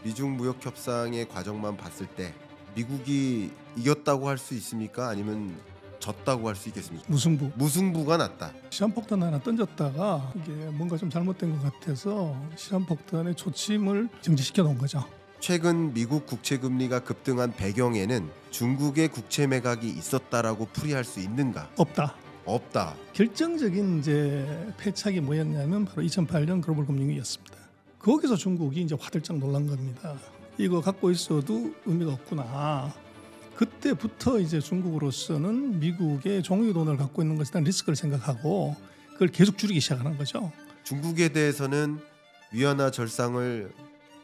미중 무역 협상의 과정만 봤을 때 미국이 이겼다고 할 수 있습니까? 아니면 졌다고 할 수 있겠습니까? 무승부. 무승부가 났다. 시한폭탄 하나 던졌다가 이게 뭔가 좀 잘못된 것 같아서 시한폭탄의 초침을 정지시켜 놓은 거죠. 최근 미국 국채 금리가 급등한 배경에는 중국의 국채 매각이 있었다라고 풀이할 수 있는가? 없다. 없다. 결정적인 이제 패착이 뭐였냐면 바로 2008년 글로벌 금융위기였습니다. 거기서 중국이 이제 화들짝 놀란 겁니다. 이거 갖고 있어도 의미가 없구나. 그때부터 이제 중국으로서는 미국의 종이 돈을 갖고 있는 것에 대한 리스크를 생각하고 그걸 계속 줄이기 시작하는 거죠. 중국에 대해서는 위안화 절상을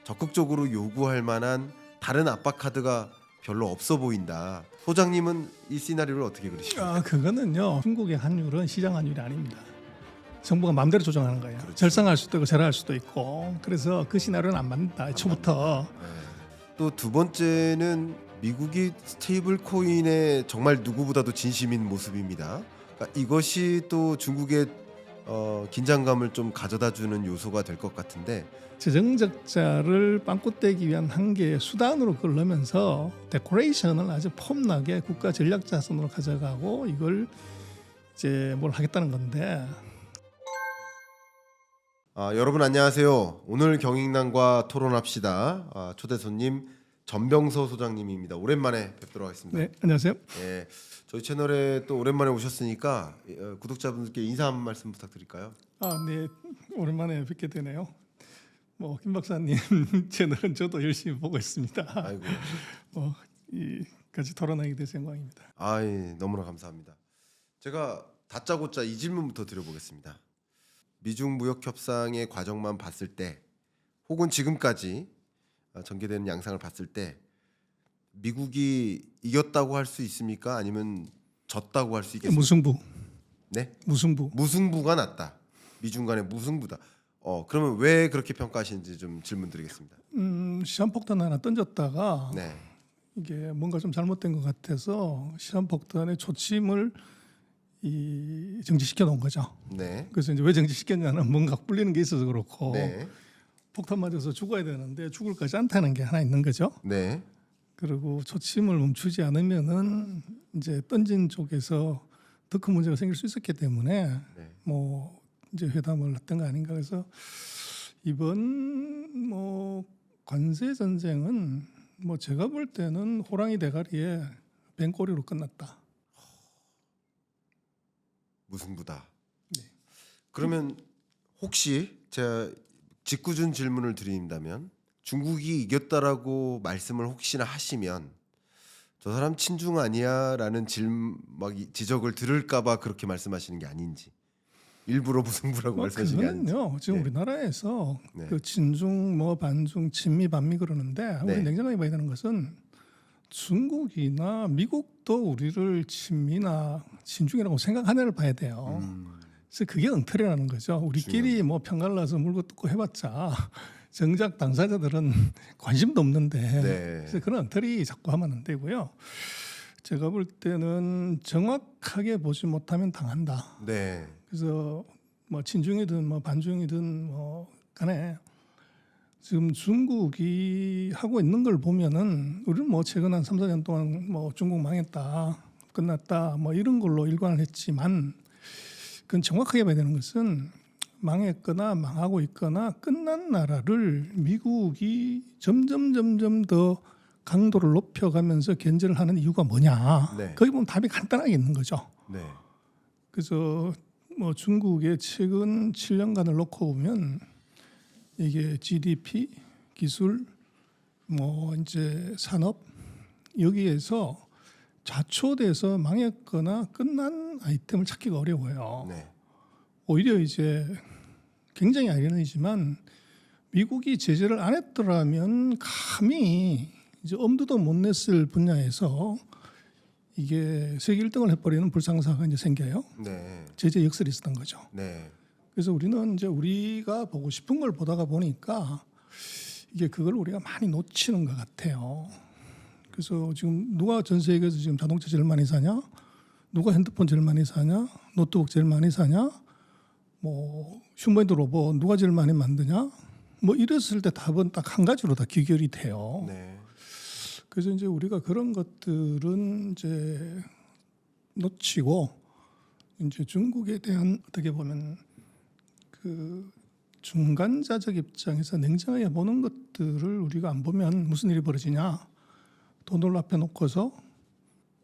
적극적으로 요구할 만한 다른 압박 카드가 별로 없어 보인다. 소장님은 이 시나리오를 어떻게 그리십니까? 그거는요. 중국의 환율은 시장 환율이 아닙니다. 정부가 마음대로 조정하는 거예요. 그렇죠. 절상할 수도 있고 절하할 수도 있고. 그래서 그 시나리오는 안 맞는다. 초부터. 또 두 번째는 미국이 스테이블 코인에 정말 누구보다도 진심인 모습입니다. 그러니까 이것이 또 중국의 긴장감을 좀 가져다주는 요소가 될 것 같은데 재정적자를 빵꾸 떼기 위한 한 개의 수단으로 그걸 넣으면서 데코레이션을 아주 폼나게 국가 전략 자산으로 가져가고 이걸 이제 뭘 하겠다는 건데. 여러분 안녕하세요. 오늘 경익난과 토론합시다. 초대 손님 전병서 소장님입니다. 오랜만에 뵙도록 하겠습니다. 네, 안녕하세요. 예, 저희 채널에 또 오랜만에 오셨으니까 구독자분들께 인사 한 말씀 부탁드릴까요? 네, 오랜만에 뵙게 되네요. 김 박사님 채널은 저도 열심히 보고 있습니다. 아이고. 이 같이 토론하게 돼서 영광입니다. 예, 너무나 감사합니다. 제가 다짜고짜 이 질문부터 드려보겠습니다. 미중 무역 협상의 과정만 봤을 때, 혹은 지금까지 전개되는 양상을 봤을 때, 미국이 이겼다고 할 수 있습니까? 아니면 졌다고 할 수 있겠습니까? 무승부. 네, 무승부. 무승부가 났다. 미중 간의 무승부다. 그러면 왜 그렇게 평가하시는지 좀 질문드리겠습니다. 시한폭탄 하나 던졌다가 네, 이게 뭔가 좀 잘못된 것 같아서 시한폭탄의 초침을 정지시켜 놓은 거죠. 네, 그래서 이제 왜 정지시켰냐는 뭔가 불리는 게 있어서 그렇고 네, 폭탄 맞아서 죽어야 되는데 죽을 것이 않다는 게 하나 있는 거죠. 네, 그리고 초침을 멈추지 않으면은 이제 던진 쪽에서 더 큰 문제가 생길 수 있었기 때문에 네. 이제 회담을 했던 거 아닌가. 그래서 이번 관세 전쟁은 제가 볼 때는 호랑이 대가리에 뱀꼬리로 끝났다. 무승부다. 네. 그러면 혹시 제가 직구준 질문을 드린다면 중국이 이겼다라고 말씀을 혹시나 하시면 저 사람 친중 아니야라는 지적을 들을까봐 그렇게 말씀하시는 게 아닌지, 일부러 무승부라고 말씀하시는 게 아닌지. 그거는요. 지금 네. 우리나라에서 네. 그 친중 반중 친미 반미 그러는데 우리 네. 냉정하게 봐야 되는 것은 중국이나 미국도 우리를 친미나 친중이라고 생각하느냐를 봐야 돼요. 그래서 그게 엉터리라는 거죠. 우리끼리 편갈 나서 물고 뜯고 해봤자 정작 당사자들은 관심도 없는데 네. 그래서 그런 엉터리 자꾸 하면 안 되고요. 제가 볼 때는 정확하게 보지 못하면 당한다. 네. 그래서 친중이든 반중이든 간에 지금 중국이 하고 있는 걸 보면은 우리는 최근 한 3, 4년 동안 중국 망했다, 끝났다 이런 걸로 일관을 했지만 그건 정확하게 봐야 되는 것은 망했거나 망하고 있거나 끝난 나라를 미국이 점점 더 강도를 높여가면서 견제를 하는 이유가 뭐냐. 네. 거기 보면 답이 간단하게 있는 거죠. 네. 그래서 중국의 최근 7년간을 놓고 보면 이게 GDP, 기술, 이제 산업 여기에서 좌초돼서 망했거나 끝난 아이템을 찾기가 어려워요. 네. 오히려 이제 굉장히 아이러니지만 미국이 제재를 안 했더라면 감히 이제 엄두도 못 냈을 분야에서 이게 세계 1등을 해버리는 불상사가 이제 생겨요. 네. 제재 역설이 있었던 거죠. 네. 그래서 우리는 이제 우리가 보고 싶은 걸 보다가 보니까 이게 그걸 우리가 많이 놓치는 것 같아요. 그래서 지금 누가 전 세계에서 지금 자동차 제일 많이 사냐? 누가 핸드폰 제일 많이 사냐? 노트북 제일 많이 사냐? 휴머노이드 로봇 누가 제일 많이 만드냐? 뭐 이랬을 때 답은 딱 한 가지로 다 귀결이 돼요. 네. 그래서 이제 우리가 그런 것들은 이제 놓치고 이제 중국에 대한 어떻게 보면 그 중간자적 입장에서 냉정하게 보는 것들을 우리가 안 보면 무슨 일이 벌어지냐? 돈을 앞에 놓고서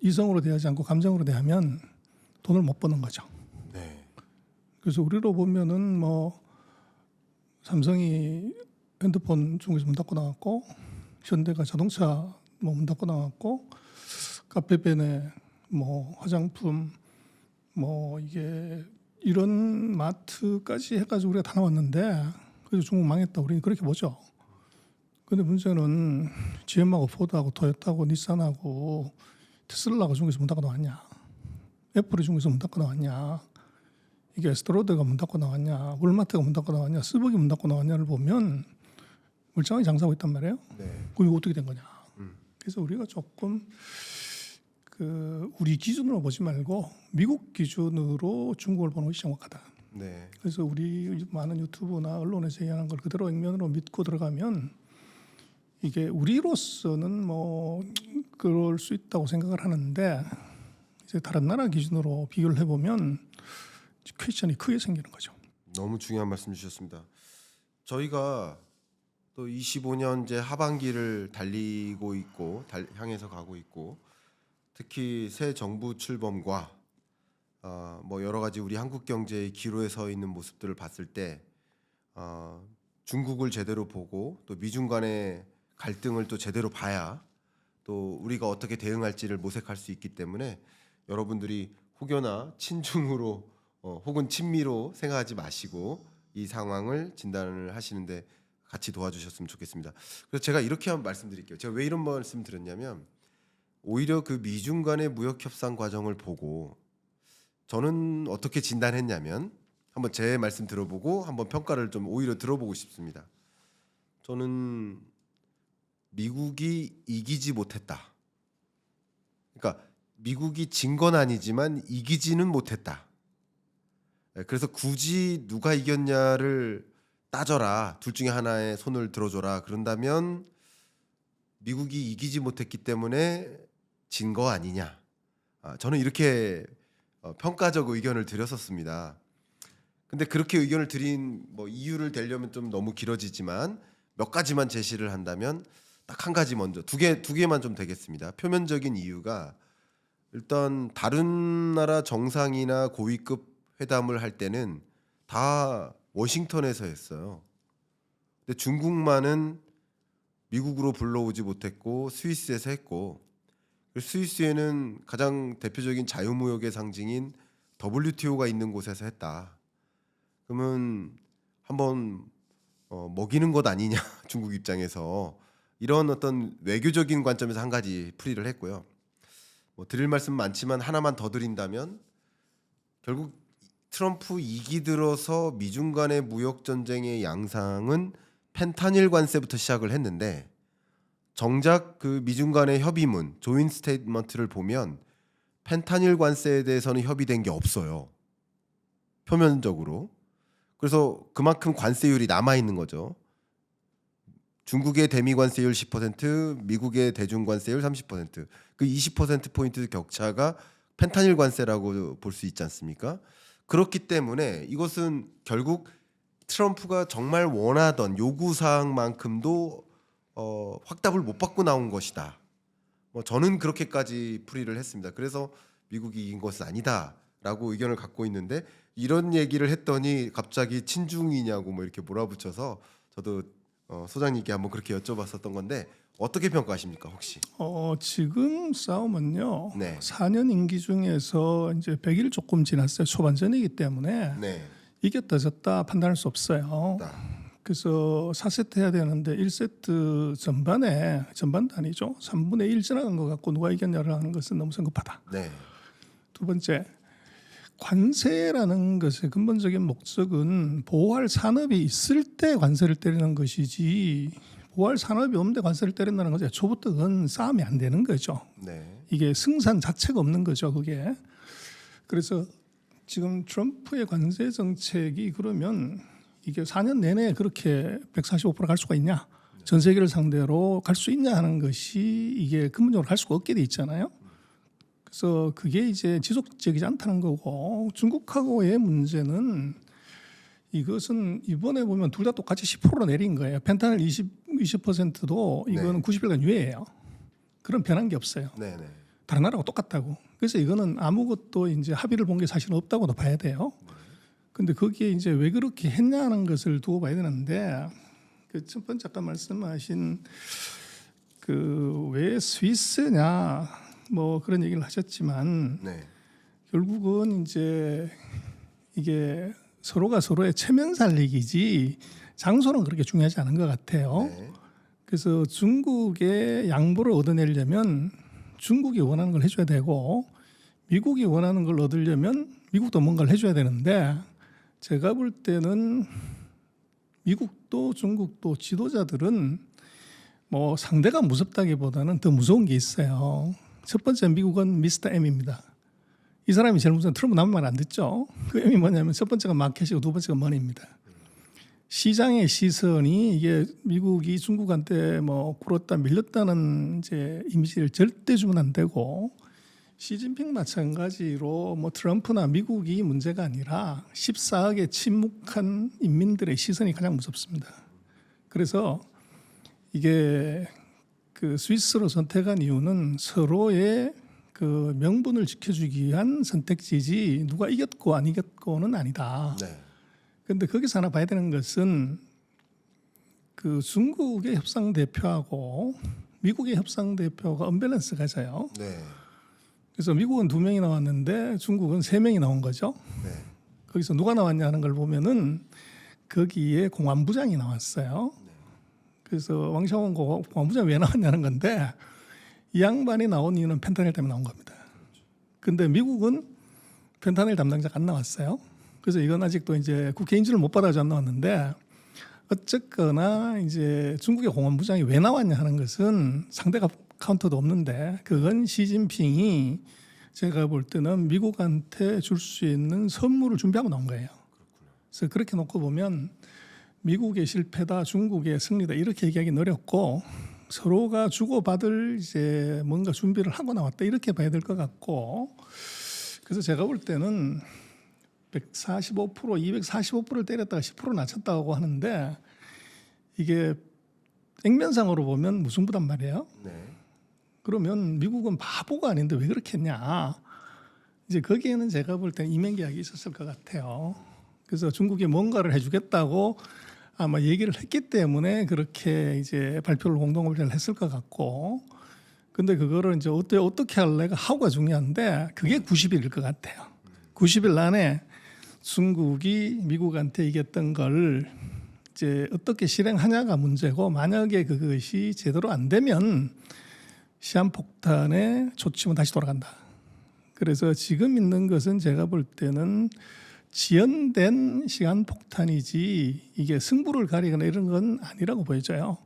이성으로 대하지 않고 감정으로 대하면 돈을 못 버는 거죠. 네. 그래서 우리로 보면은 뭐 삼성이 핸드폰 중국에서 문 닫고 나갔고, 현대가 자동차 뭐 문 닫고 나갔고, 카페베네 뭐 화장품 뭐 이게 이런 마트까지 해가지고 우리가 다 나왔는데, 그래서 중국 망했다 우리는 그렇게 보죠. 근데 문제는 GM하고 포드하고 토요타하고 닛산하고 테슬라가 중국에서 문 닫고 나왔냐? 애플이 중국에서 문 닫고 나왔냐? 이게 에스트로드가 문 닫고 나왔냐? 월마트가 문 닫고 나왔냐? 스벅이 문 닫고 나왔냐를 보면 멀쩡하게 장사하고 있단 말이에요. 네. 그게 어떻게 된 거냐? 그래서 우리가 조금 그 우리 기준으로 보지 말고 미국 기준으로 중국을 보는 것이 정확하다. 네. 그래서 우리 많은 유튜브나 언론에서 얘기하는 걸 그대로 액면으로 믿고 들어가면 이게 우리로서는 뭐 그럴 수 있다고 생각을 하는데, 이제 다른 나라 기준으로 비교를 해보면 퀘스천이 크게 생기는 거죠. 너무 중요한 말씀 주셨습니다. 저희가 또 25년 이제 하반기를 달리고 있고 향해서 가고 있고, 특히 새 정부 출범과 뭐 여러 가지 우리 한국 경제의 기로에 서 있는 모습들을 봤을 때 중국을 제대로 보고 또 미중 간의 갈등을 또 제대로 봐야 또 우리가 어떻게 대응할지를 모색할 수 있기 때문에 여러분들이 혹여나 친중으로 혹은 친미로 생각하지 마시고 이 상황을 진단을 하시는데 같이 도와주셨으면 좋겠습니다. 그래서 제가 이렇게 한번 말씀드릴게요. 제가 왜 이런 말씀 드렸냐면, 오히려 그 미중 간의 무역 협상 과정을 보고 저는 어떻게 진단했냐면, 한번 제 말씀 들어보고 한번 평가를 좀 오히려 들어보고 싶습니다. 저는 미국이 이기지 못했다. 그러니까 미국이 진 건 아니지만 이기지는 못했다. 그래서 굳이 누가 이겼냐를 따져라, 둘 중에 하나에 손을 들어줘라 그런다면 미국이 이기지 못했기 때문에 진 거 아니냐. 저는 이렇게 평가적 의견을 드렸었습니다. 근데 그렇게 의견을 드린 뭐 이유를 대려면 좀 너무 길어지지만 몇 가지만 제시를 한다면 딱 한 가지 먼저 두 개만 좀 되겠습니다. 표면적인 이유가, 일단 다른 나라 정상이나 고위급 회담을 할 때는 다 워싱턴에서 했어요. 근데 중국만은 미국으로 불러오지 못했고 스위스에서 했고, 스위스에는 가장 대표적인 자유무역의 상징인 WTO가 있는 곳에서 했다. 그러면 한번 먹이는 것 아니냐 중국 입장에서, 이런 어떤 외교적인 관점에서 한 가지 풀이를 했고요. 뭐 드릴 말씀 많지만 하나만 더 드린다면, 결국 트럼프 2기 들어서 미중 간의 무역 전쟁의 양상은 펜타닐 관세부터 시작을 했는데, 정작 그 미중 간의 협의문 조인 스테이트먼트를 보면 펜타닐 관세에 대해서는 협의된 게 없어요, 표면적으로. 그래서 그만큼 관세율이 남아 있는 거죠. 중국의 대미 관세율 10%, 미국의 대중 관세율 30%. 그 20% 포인트 격차가 펜타닐 관세라고 볼 수 있지 않습니까? 그렇기 때문에 이것은 결국 트럼프가 정말 원하던 요구 사항만큼도 확답을 못 받고 나온 것이다. 뭐 저는 그렇게까지 풀이를 했습니다. 그래서 미국이 이긴 것은 아니다라고 의견을 갖고 있는데, 이런 얘기를 했더니 갑자기 친중이냐고 뭐 이렇게 몰아붙여서 저도 소장님께 한번 그렇게 여쭤봤었던 건데, 어떻게 평가하십니까 혹시? 지금 싸움은요. 네. 4년 임기 중에서 이제 100일 조금 지났어요. 초반전이기 때문에 네. 이겼다 졌다 판단할 수 없어요. 그래서 4세트 해야 되는데 1세트 전반도 아니죠. 3분의 1 지나간 것 같고 누가 이겼냐를 하는 것은 너무 성급하다. 네. 두 번째, 관세라는 것의 근본적인 목적은 보호할 산업이 있을 때 관세를 때리는 것이지, 보호할 산업이 없는데 관세를 때린다는 것은 애초부터 그건 싸움이 안 되는 거죠. 네. 이게 승산 자체가 없는 거죠, 그게. 그래서 지금 트럼프의 관세 정책이 그러면 이게 4년 내내 그렇게 145%갈 수가 있냐? 전 세계를 상대로 갈 수 있냐 하는 것이 이게 근본적으로 갈 수가 없게 돼 있잖아요. 그래서 그게 이제 지속적이지 않다는 거고 중국하고의 문제는 이것은 이번에 보면 둘 다 똑같이 10% 내린 거예요. 펜타닐 20%도 이거는 네. 90일간 유예예요. 그런 변한 게 없어요. 네네. 다른 나라하고 똑같다고. 그래서 이거는 아무것도 이제 합의를 본 게 사실은 없다고도 봐야 돼요. 근데 거기에 이제 왜 그렇게 했냐는 것을 두고 봐야 되는데 그 첫 번째 아까 말씀하신 그 왜 스위스냐 뭐 그런 얘기를 하셨지만 네. 결국은 이제 이게 서로가 서로의 체면 살리기지 장소는 그렇게 중요하지 않은 것 같아요. 네. 그래서 중국의 양보를 얻어내려면 중국이 원하는 걸 해줘야 되고 미국이 원하는 걸 얻으려면 미국도 뭔가를 해줘야 되는데 제가 볼 때는 미국도 중국도 지도자들은 뭐 상대가 무섭다기보다는 더 무서운 게 있어요. 첫 번째 미국은 미스터 M입니다. 이 사람이 제일 무서운 트럼프 남의 말 안 듣죠. 그 M이 뭐냐면 첫 번째가 마켓이고 두 번째가 머니입니다. 시장의 시선이 이게 미국이 중국한테 뭐 굴었다 밀렸다는 이제 이미지를 절대 주면 안 되고 시진핑 마찬가지로 뭐 트럼프나 미국이 문제가 아니라 14억의 침묵한 인민들의 시선이 가장 무섭습니다. 그래서 이게 그 스위스로 선택한 이유는 서로의 그 명분을 지켜주기 위한 선택지지 누가 이겼고 안 이겼고는 아니다. 네. 그런데 거기서 하나 봐야 되는 것은 그 중국의 협상 대표하고 미국의 협상 대표가 언밸런스가 져요. 네. 그래서 미국은 2명이 나왔는데 중국은 3명이 나온 거죠. 네. 거기서 누가 나왔냐 하는 걸 보면은 거기에 공안부장이 나왔어요. 그래서 왕샤원 공안부장이 왜 나왔냐는 건데 이 양반이 나온 이유는 펜타닐 때문에 나온 겁니다. 근데 미국은 펜타닐 담당자가 안 나왔어요. 그래서 이건 아직도 이제 국회 인준을 못 받아서 안 나왔는데 어쨌거나 이제 중국의 공안부장이 왜 나왔냐 하는 것은 상대가 카운터도 없는데 그건 시진핑이 제가 볼 때는 미국한테 줄 수 있는 선물을 준비하고 나온 거예요. 그래서 그렇게 놓고 보면 미국의 실패다, 중국의 승리다 이렇게 얘기하기는 어렵고 서로가 주고받을 이제 뭔가 준비를 하고 나왔다 이렇게 봐야 될 것 같고 그래서 제가 볼 때는 145%, 245%를 때렸다가 10% 낮췄다고 하는데 이게 액면상으로 보면 무승부단 말이에요. 네. 그러면 미국은 바보가 아닌데 왜 그렇게 했냐. 이제 거기에는 제가 볼 때는 이면계약이 있었을 것 같아요. 그래서 중국이 뭔가를 해주겠다고 아마 얘기를 했기 때문에 그렇게 이제 발표를 공동발표를 했을 것 같고 근데 그거를 이제 어떻게 할래가 하고가 중요한데 그게 90일일 것 같아요. 90일 안에 중국이 미국한테 이겼던 걸 이제 어떻게 실행하냐가 문제고 만약에 그것이 제대로 안 되면 시한폭탄의 조치면 다시 돌아간다. 그래서 지금 있는 것은 제가 볼 때는 지연된 시한폭탄이지 이게 승부를 가리거나 이런 건 아니라고 보여져요.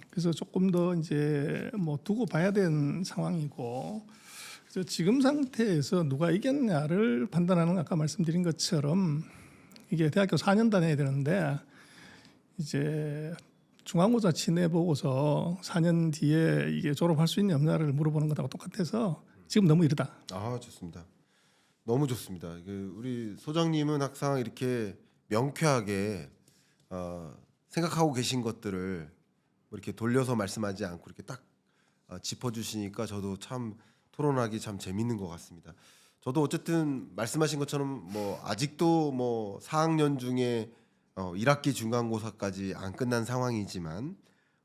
그래서 조금 더 이제 뭐 두고 봐야 되는 상황이고 그래서 지금 상태에서 누가 이겼냐를 판단하는 건 아까 말씀드린 것처럼 이게 대학교 4년 다녀야 되는데 이제 중간고사 친해 보고서 4년 뒤에 이게 졸업할 수 있냐 없냐를 물어보는 것하고 똑같아서 지금 너무 이르다. 아 좋습니다. 너무 좋습니다. 우리 소장님은 항상 이렇게 명쾌하게 생각하고 계신 것들을 이렇게 돌려서 말씀하지 않고 이렇게 딱 짚어주시니까 저도 참 토론하기 참 재밌는 것 같습니다. 저도 어쨌든 말씀하신 것처럼 뭐 아직도 뭐 4학년 중에 1학기 중간고사까지 안 끝난 상황이지만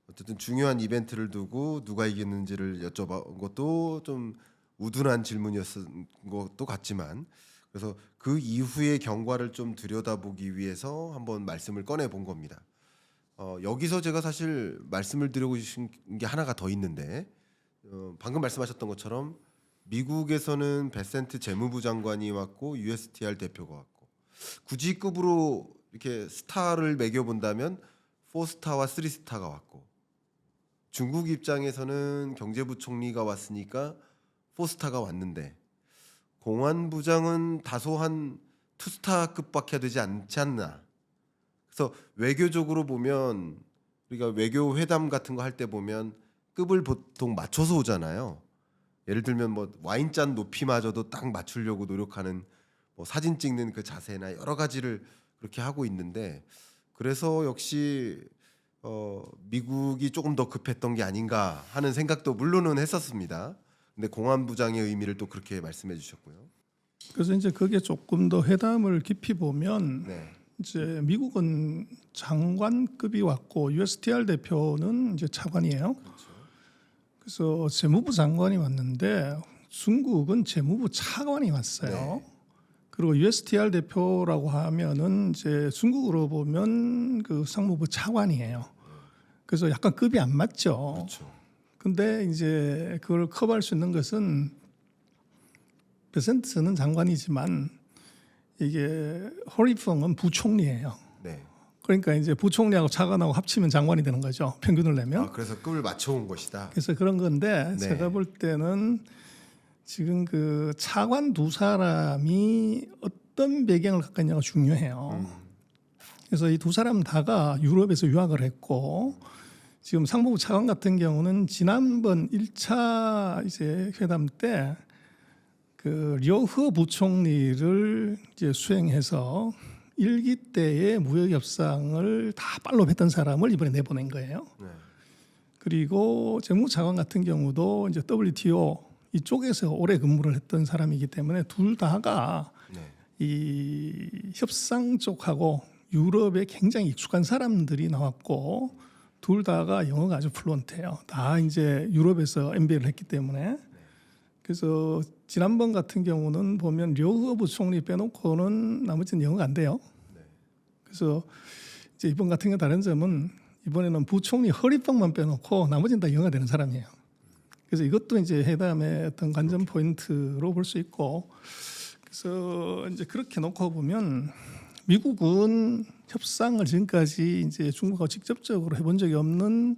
어쨌든 중요한 이벤트를 두고 누가 이겼는지를 여쭤본 것도 좀 우둔한 질문이었던 것도 같지만 그래서 그 이후의 경과를 좀 들여다보기 위해서 한번 말씀을 꺼내 본 겁니다. 여기서 제가 사실 말씀을 드리고 싶은 게 하나가 더 있는데 방금 말씀하셨던 것처럼 미국에서는 베센트 재무부 장관이 왔고 USTR 대표가 왔고 구직급으로 이렇게 스타를 매겨본다면 4스타와 3스타가 왔고 중국 입장에서는 경제부총리가 왔으니까 4스타가 왔는데 공안부장은 다소 한 2스타급밖에 되지 않지 않나. 그래서 외교적으로 보면 우리가 외교 회담 같은 거 할 때 보면 급을 보통 맞춰서 오잖아요. 예를 들면 뭐 와인잔 높이마저도 딱 맞추려고 노력하는 뭐 사진 찍는 그 자세나 여러 가지를 그렇게 하고 있는데 그래서 역시 미국이 조금 더 급했던 게 아닌가 하는 생각도 물론은 했었습니다. 근데 공안부장의 의미를 또 그렇게 말씀해 주셨고요. 그래서 이제 그게 조금 더 회담을 깊이 보면 네. 이제 미국은 장관급이 왔고 USTR 대표는 이제 차관이에요. 그렇죠. 그래서 재무부 장관이 왔는데 중국은 재무부 차관이 왔어요. 네. 그리고 USTR 대표라고 하면은 이제 중국으로 보면 그 상무부 차관이에요. 그래서 약간 급이 안 맞죠. 그렇죠. 근데 이제 그걸 커버할 수 있는 것은 베센트는 장관이지만 이게 허리펑은 부총리예요. 네. 그러니까 이제 부총리하고 차관하고 합치면 장관이 되는 거죠. 평균을 내면. 그래서 급을 맞춰온 것이다. 그래서 그런 건데 네. 제가 볼 때는 지금 그 차관 두 사람이 어떤 배경을 갖고 있냐가 중요해요. 그래서 이 두 사람 다가 유럽에서 유학을 했고 지금 상무부 차관 같은 경우는 지난번 1차 이제 회담 때 그 려허 부총리를 이제 수행해서 1기 때의 무역 협상을 다 팔로우했던 사람을 이번에 내보낸 거예요. 네. 그리고 재무차관 같은 경우도 이제 WTO 이쪽에서 오래 근무를 했던 사람이기 때문에 둘 다가 네. 이 협상 쪽하고 유럽에 굉장히 익숙한 사람들이 나왔고 둘 다가 영어가 아주 플루언트해요. 다 이제 유럽에서 MBA를 했기 때문에 그래서 지난번 같은 경우는 보면 려허 부총리 빼놓고는 나머지는 영어가 안 돼요. 그래서 이제 이번 같은 경우 다른 점은 이번에는 부총리 허리빵만 빼놓고 나머지는 다 영어가 되는 사람이에요. 그래서 이것도 이제 회담의 어떤 관전 포인트로 볼 수 있고 그래서 이제 그렇게 놓고 보면 미국은 협상을 지금까지 이제 중국하고 직접적으로 해본 적이 없는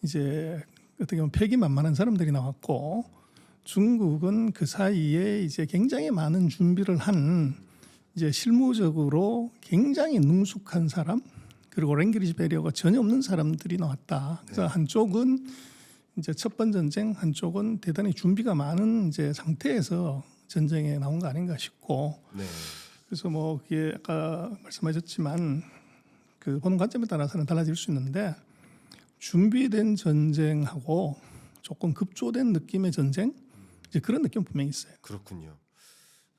이제 어떻게 보면 패기만만한 사람들이 나왔고 중국은 그 사이에 이제 굉장히 많은 준비를 한 이제 실무적으로 굉장히 능숙한 사람 그리고 랭귀지 배리어가 전혀 없는 사람들이 나왔다. 그래서 한쪽은 이제 첫 번 전쟁, 한쪽은 대단히 준비가 많은 이제 상태에서 전쟁에 나온 거 아닌가 싶고. 네. 그래서 뭐 그게 아까 말씀하셨지만 그 보는 관점에 따라서는 달라질 수 있는데 준비된 전쟁하고 조금 급조된 느낌의 전쟁 이제 그런 느낌 분명히 있어요. 그렇군요.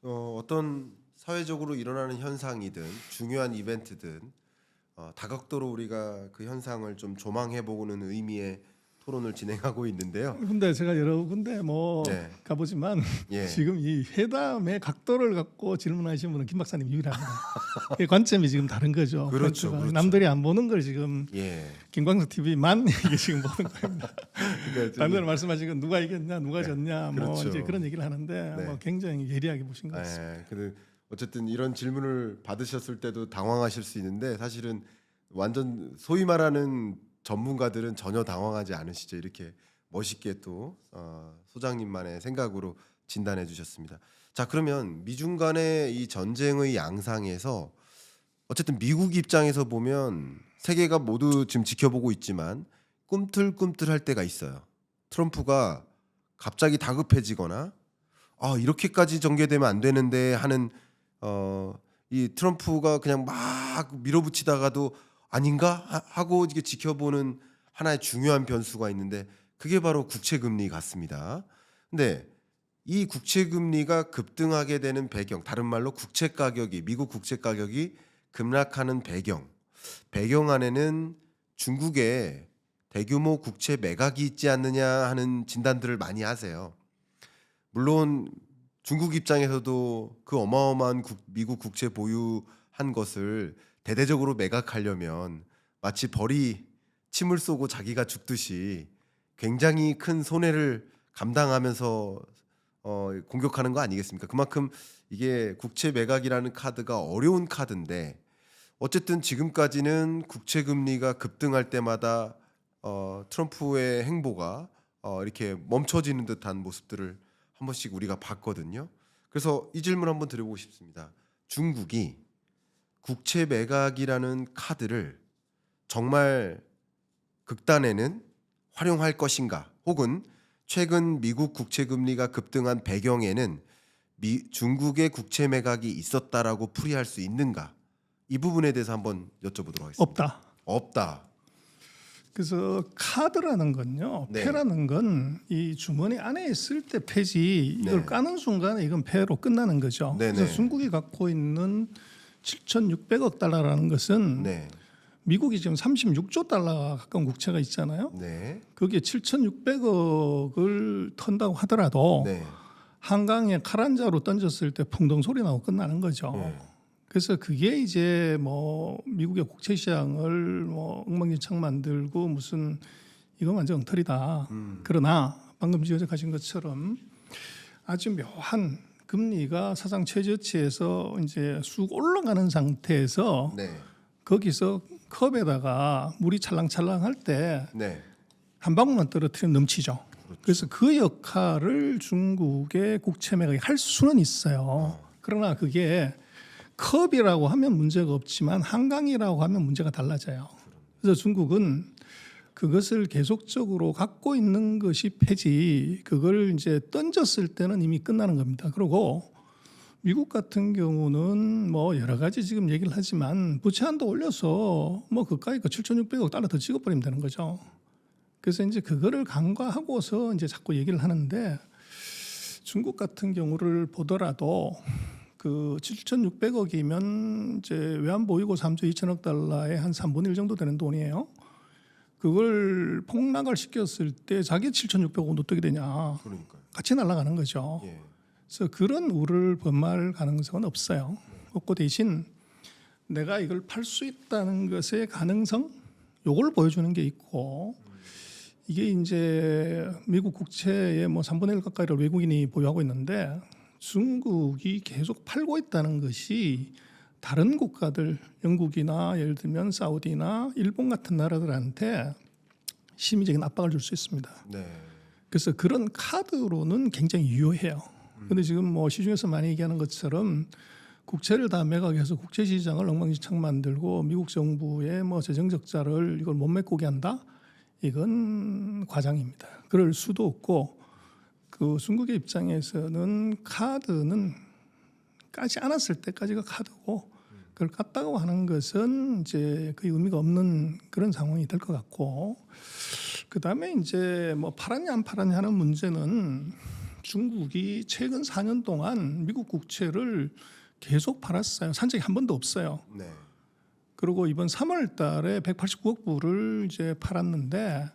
어떤 사회적으로 일어나는 현상이든 중요한 이벤트든 다각도로 우리가 그 현상을 좀 조망해 보는 의미의 토론을 진행하고 있는데요. 근데 제가 여러 군데 뭐 네. 가보지만 예. 지금 이 회담의 각도를 갖고 질문하시는 분은 김 박사님 유일합니다. 이 관점이 지금 다른 거죠. 그렇죠, 포인트가. 그렇죠. 남들이 안 보는 걸 지금 예. 김광석 TV만 이게 지금 보는 겁니다. 그러니까 다른 데는 말씀하신 건 누가 이겼냐, 누가 졌냐, 뭐 그렇죠. 이제 그런 얘기를 하는데 네. 뭐 굉장히 예리하게 보신 것 같습니다. 근데 어쨌든 이런 질문을 받으셨을 때도 당황하실 수 있는데 사실은 완전 소위 말하는 전문가들은 전혀 당황하지 않으시죠. 이렇게 멋있게 또 소장님만의 생각으로 진단해 주셨습니다. 자, 그러면 미중 간의 이 전쟁의 양상에서 어쨌든 미국 입장에서 보면 세계가 모두 지금 지켜보고 있지만 꿈틀꿈틀할 때가 있어요. 트럼프가 갑자기 다급해지거나 이렇게까지 전개되면 안 되는데 하는 이 트럼프가 그냥 막 밀어붙이다가도 아닌가 하고 이게 지켜보는 하나의 중요한 변수가 있는데 그게 바로 국채 금리 같습니다. 근데 이 국채 금리가 급등하게 되는 배경, 다른 말로 국채 가격이 미국 국채 가격이 급락하는 배경 안에는 중국의 대규모 국채 매각이 있지 않느냐 하는 진단들을 많이 하세요. 물론 중국 입장에서도 그 어마어마한 미국 국채 보유한 것을 대대적으로 매각하려면 마치 벌이 침을 쏘고 자기가 죽듯이 굉장히 큰 손해를 감당하면서 공격하는 거 아니겠습니까? 그만큼 이게 국채 매각이라는 카드가 어려운 카드인데 어쨌든 지금까지는 국채 금리가 급등할 때마다 트럼프의 행보가 이렇게 멈춰지는 듯한 모습들을 한 번씩 우리가 봤거든요. 그래서 이 질문 한번 드려보고 싶습니다. 중국이 국채 매각이라는 카드를 정말 극단에는 활용할 것인가, 혹은 최근 미국 국채 금리가 급등한 배경에는 중국의 국채 매각이 있었다라고 풀이할 수 있는가, 이 부분에 대해서 한번 여쭤보도록 하겠습니다. 없다. 없다. 그래서 카드라는 건요, 네. 패라는 건 이 주머니 안에 있을 때 패지, 이걸 네. 까는 순간에 이건 패로 끝나는 거죠. 네네. 그래서 중국이 갖고 있는 7,600억 달러라는 것은 네. 미국이 지금 36조 달러 가까운 국채가 있잖아요. 네. 거기에 7,600억을 턴다고 하더라도 네. 한강에 칼 한 자루 던졌을 때 풍덩 소리 나고 끝나는 거죠. 네. 그래서 그게 이제 뭐 미국의 국채 시장을 뭐 엉망진창 만들고 무슨 이거 완전 엉터리다. 그러나 방금 지적하신 것처럼 아주 묘한 금리가 사상 최저치에서 이제 쑥 올라가는 상태에서 네. 거기서 컵에다가 물이 찰랑찰랑할 때 네. 한 방울만 떨어뜨리면 넘치죠. 그래서 그 역할을 중국의 국채 매각이 할 수는 있어요. 그러나 그게 컵이라고 하면 문제가 없지만 한강이라고 하면 문제가 달라져요. 그래서 중국은 그것을 계속적으로 갖고 있는 것이 패지, 그걸 이제 던졌을 때는 이미 끝나는 겁니다. 그리고 미국 같은 경우는 뭐 여러 가지 지금 얘기를 하지만 부채 한도 올려서 뭐 그까이 그 7,600억 달러 더 찍어버리면 되는 거죠. 그래서 이제 그거를 간과하고서 이제 자꾸 얘기를 하는데, 중국 같은 경우를 보더라도 그 7,600억이면 이제 외환보유고 3조 2천억 달러의 한 3분의 1 정도 되는 돈이에요. 그걸 폭락을 시켰을 때 자기 7,600억은 어떻게 되냐? 그러니까요. 같이 날아가는 거죠. 예. 그래서 그런 우를 범할 가능성은 없어요. 없고 대신 내가 이걸 팔 수 있다는 것의 가능성, 요걸 보여주는 게 있고, 이게 이제 미국 국채의 뭐 3분의 1 가까이를 외국인이 보유하고 있는데 중국이 계속 팔고 있다는 것이 다른 국가들, 영국이나 예를 들면 사우디나 일본 같은 나라들한테 심리적인 압박을 줄 수 있습니다. 네. 그래서 그런 카드로는 굉장히 유효해요. 그런데 지금 뭐 시중에서 많이 얘기하는 것처럼 국채를 다 매각해서 국채 시장을 엉망진창 만들고 미국 정부의 뭐 재정 적자를 이걸 못 메꾸게 한다? 이건 과장입니다. 그럴 수도 없고, 그 중국의 입장에서는 카드는 까지 않았을 때까지가 카드고, 그걸 깠다고 하는 것은 이제 거의 의미가 없는 그런 상황이 될 것 같고, 그 다음에 이제 뭐 팔았냐 안 팔았냐 하는 문제는 중국이 최근 4년 동안 미국 국채를 계속 팔았어요. 산 적이 한 번도 없어요. 네. 그리고 이번 3월 달에 189억 불을 이제 팔았는데,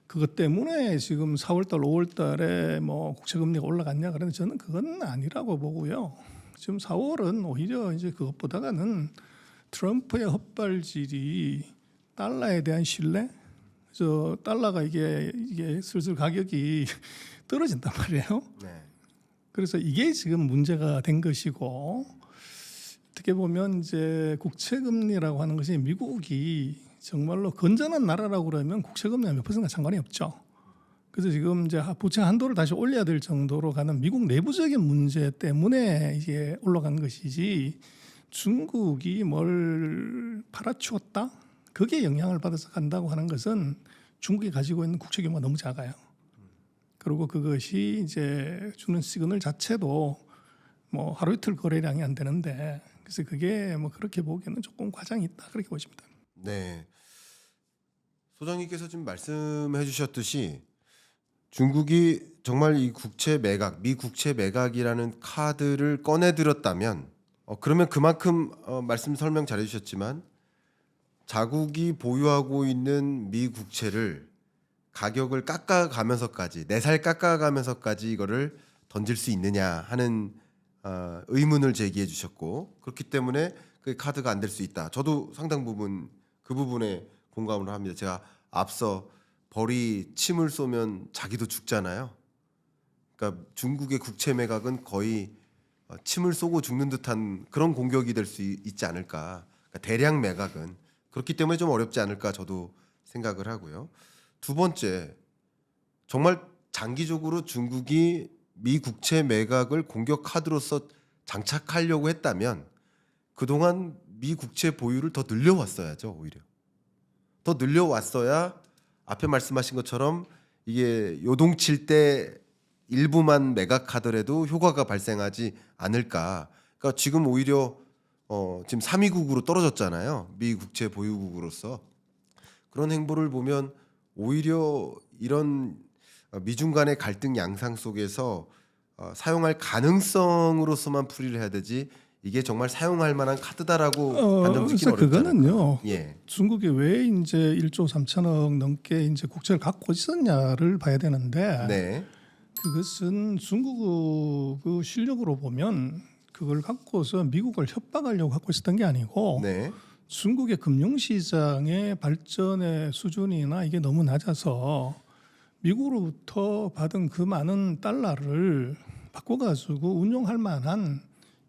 그것 때문에 지금 4월 달, 5월 달에 뭐 국채 금리가 올라갔냐 그런데 저는 그건 아니라고 보고요. 지금 4월은 오히려 이제 그것보다는 트럼프의 헛발질이 달러에 대한 신뢰, 그래서 달러가 이게 슬슬 가격이 떨어진단 말이에요. 네. 그래서 이게 지금 문제가 된 것이고, 어떻게 보면 이제 국채 금리라고 하는 것이 미국이 정말로 건전한 나라라고 그러면 국채 금리가 몇 퍼센트가 상관이 없죠. 그래서 지금 이제 부채 한도를 다시 올려야 될 정도로 가는 미국 내부적인 문제 때문에 이게 올라간 것이지, 중국이 뭘 팔아치웠다? 그게 영향을 받아서 간다고 하는 것은 중국이 가지고 있는 국채 규모가 너무 작아요. 그리고 그것이 이제 주는 시그널 자체도 뭐 하루 이틀 거래량이 안 되는데, 그래서 그게 뭐 그렇게 보기에는 조금 과장이 있다, 그렇게 보십니다. 네. 소장님께서 지금 말씀해 주셨듯이 중국이 정말 이 국채 매각, 미 국채 매각이라는 카드를 꺼내 들었다면 그러면 그만큼 말씀 설명 잘해 주셨지만 자국이 보유하고 있는 미 국채를 가격을 깎아가면서까지 4살 깎아가면서까지 이거를 던질 수 있느냐 하는 의문을 제기해 주셨고, 그렇기 때문에 그 카드가 안 될 수 있다. 저도 상당 부분 그 부분에 공감을 합니다. 제가 앞서 벌이 침을 쏘면 자기도 죽잖아요. 그러니까 중국의 국채 매각은 거의 침을 쏘고 죽는 듯한 그런 공격이 될 수 있지 않을까. 그러니까 대량 매각은 그렇기 때문에 좀 어렵지 않을까 저도 생각을 하고요. 두 번째, 정말 장기적으로 중국이 미 국채 매각을 공격 카드로서 장착하려고 했다면 그동안 미 국채 보유를 더 늘려왔어야죠. 오히려 더 늘려왔어야 앞에 말씀하신 것처럼 이게 요동칠 때 일부만 매각하더라도 효과가 발생하지 않을까. 그러니까 지금 오히려 지금 3위국으로 떨어졌잖아요. 미 국채 보유국으로서. 그런 행보를 보면 오히려 이런 미중 간의 갈등 양상 속에서 사용할 가능성으로서만 풀이를 해야 되지 이게 정말 사용할 만한 카드다라고 단정 짓기는 그래서 어렵지 않을까. 그거는요. 예. 중국이 왜 이제 1조 3천억 넘게 이제 국채를 갖고 있었냐를 봐야 되는데 네. 그것은 중국 그 실력으로 보면 그걸 갖고서 미국을 협박하려고 갖고 있었던 게 아니고 네. 중국의 금융시장의 발전의 수준이나 이게 너무 낮아서 미국으로부터 받은 그 많은 달러를 바꿔가지고 운용할 만한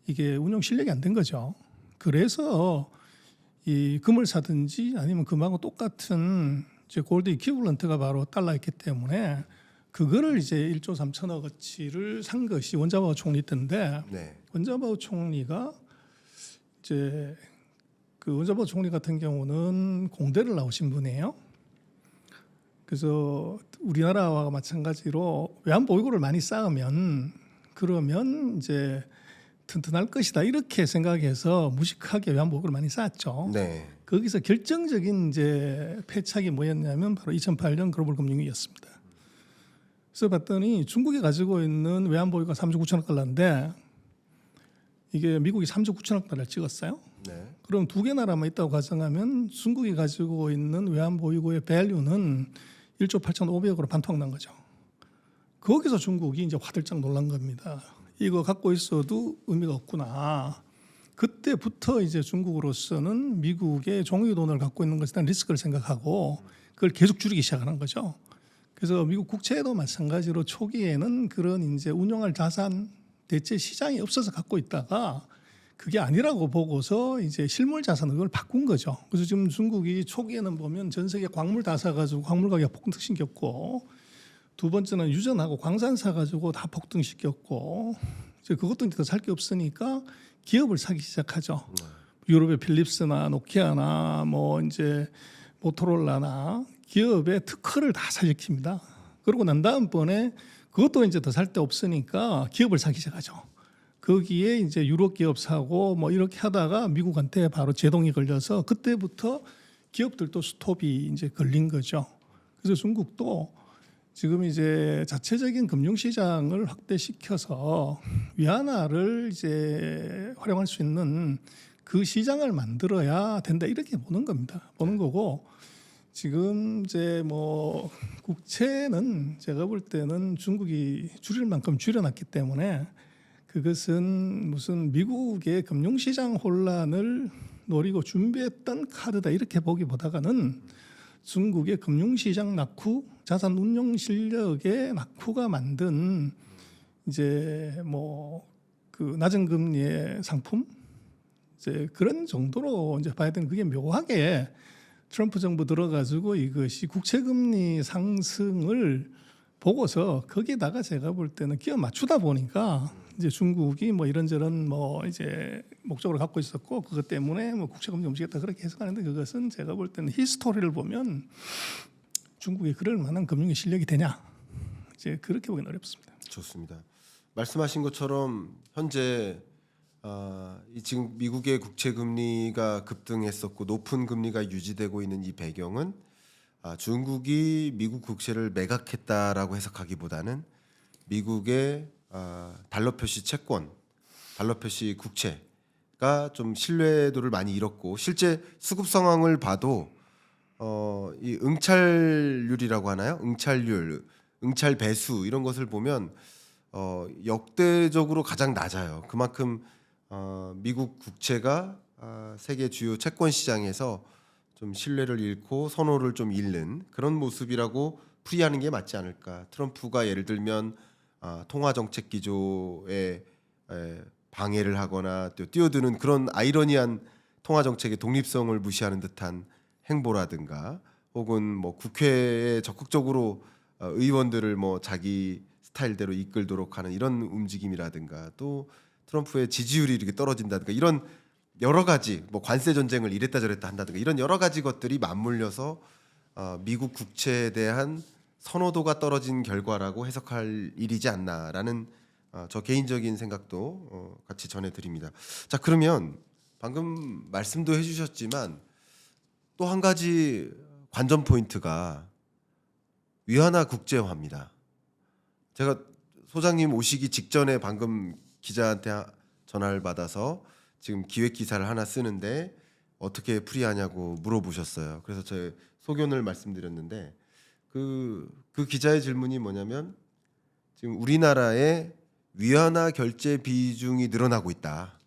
이게 운용 실력이 안 된 거죠. 그래서 이 금을 사든지 아니면 금하고 똑같은 이제 골드 이퀴블런트가 바로 달러였기 때문에 그거를 이제 1조 3천억어치를 산 것이 원자바오 총리 때인데 네. 원자바오 총리가 이제 그 원자바오 총리 같은 경우는 공대를 나오신 분이에요. 그래서 우리나라와 마찬가지로 외환보유고를 많이 쌓으면 그러면 이제 튼튼할 것이다 이렇게 생각해서 무식하게 외환보유고를 많이 쌓았죠. 네. 거기서 결정적인 이제 패착이 뭐였냐면 바로 2008년 글로벌 금융위기였습니다. 그래서 봤더니 중국이 가지고 있는 외환보유가 3조 9천억 달러인데 이게 미국이 3조 9천억 달러를 찍었어요. 네. 그럼 두 개 나라만 있다고 가정하면 중국이 가지고 있는 외환보유고의 밸류는 1조 8,500억으로 반토막 난 거죠. 거기서 중국이 이제 화들짝 놀란 겁니다. 이거 갖고 있어도 의미가 없구나. 그때부터 이제 중국으로서는 미국의 종이 돈을 갖고 있는 것에 대한 리스크를 생각하고 그걸 계속 줄이기 시작하는 거죠. 그래서 미국 국채도 마찬가지로 초기에는 그런 이제 운용할 자산 대체 시장이 없어서 갖고 있다가 그게 아니라고 보고서 이제 실물 자산을 그걸 바꾼 거죠. 그래서 지금 중국이 초기에는 보면 전 세계 광물 다 사가지고 광물 가격 폭등시켰고 두 번째는 유전하고 광산 사가지고 다 폭등시켰고 이제 그것도 이제 더 살 게 없으니까 기업을 사기 시작하죠. 유럽의 필립스나 노키아나 뭐 이제 모토로라나 기업의 특허를 다 살리킵니다. 그러고 난 다음번에 그것도 이제 더 살 데 없으니까 기업을 사기 시작하죠. 거기에 이제 유럽 기업 사고 뭐 이렇게 하다가 미국한테 바로 제동이 걸려서 그때부터 기업들도 스톱이 이제 걸린 거죠. 그래서 중국도 지금 이제 자체적인 금융시장을 확대시켜서 위안화를 이제 활용할 수 있는 그 시장을 만들어야 된다 이렇게 보는 겁니다. 보는 거고 지금 이제 뭐 국채는 제가 볼 때는 중국이 줄일 만큼 줄여놨기 때문에 그것은 무슨 미국의 금융시장 혼란을 노리고 준비했던 카드다 이렇게 보기보다는 중국의 금융시장 낙후, 자산 운용 실력의 낙후가 만든 이제 뭐 그 낮은 금리의 상품 이제 그런 정도로 이제 봐야 되는 그게 묘하게 트럼프 정부 들어가지고 이것이 국채 금리 상승을 보고서 거기에다가 제가 볼 때는 끼워 맞추다 보니까 이제 중국이 뭐 이런저런 뭐 이제 목적으로 갖고 있었고 그것 때문에 뭐 국채금리 움직였다 그렇게 해석하는데 그것은 제가 볼 때는 히스토리를 보면 중국이 그럴 만한 금융의 실력이 되냐 이제 그렇게 보기는 어렵습니다. 좋습니다. 말씀하신 것처럼 현재 이 지금 미국의 국채 금리가 급등했었고 높은 금리가 유지되고 있는 이 배경은 중국이 미국 국채를 매각했다라고 해석하기보다는 미국의 달러 표시 채권, 달러 표시 국채가 좀 신뢰도를 많이 잃었고 실제 수급 상황을 봐도 이 응찰률이라고 하나요? 응찰률, 응찰 배수 이런 것을 보면 역대적으로 가장 낮아요. 그만큼 미국 국채가 세계 주요 채권 시장에서 좀 신뢰를 잃고 선호를 좀 잃는 그런 모습이라고 풀이하는 게 맞지 않을까. 트럼프가 예를 들면 통화 정책 기조에 방해를 하거나 또 뛰어드는 그런 아이러니한 통화 정책의 독립성을 무시하는 듯한 행보라든가 혹은 뭐 국회에 적극적으로 의원들을 뭐 자기 스타일대로 이끌도록 하는 이런 움직임이라든가 또 트럼프의 지지율이 이렇게 떨어진다든가 이런 여러 가지 뭐 관세 전쟁을 이랬다 저랬다 한다든가 이런 여러 가지 것들이 맞물려서 미국 국채에 대한 선호도가 떨어진 결과라고 해석할 일이지 않나라는 저 개인적인 생각도 같이 전해드립니다. 자, 그러면 방금 말씀도 해주셨지만 또 한 가지 관전 포인트가 위안화 국제화입니다. 제가 소장님 오시기 직전에 방금 기자한테 전화를 받아서 지금 기획 기사를 하나 쓰는데 어떻게 풀이하냐고 물어보셨어요. 그래서 제 소견을 말씀드렸는데 그 기자의 질문이 뭐냐면 지금 우리나라의 위안화 결제 비중이 늘어나고 있다.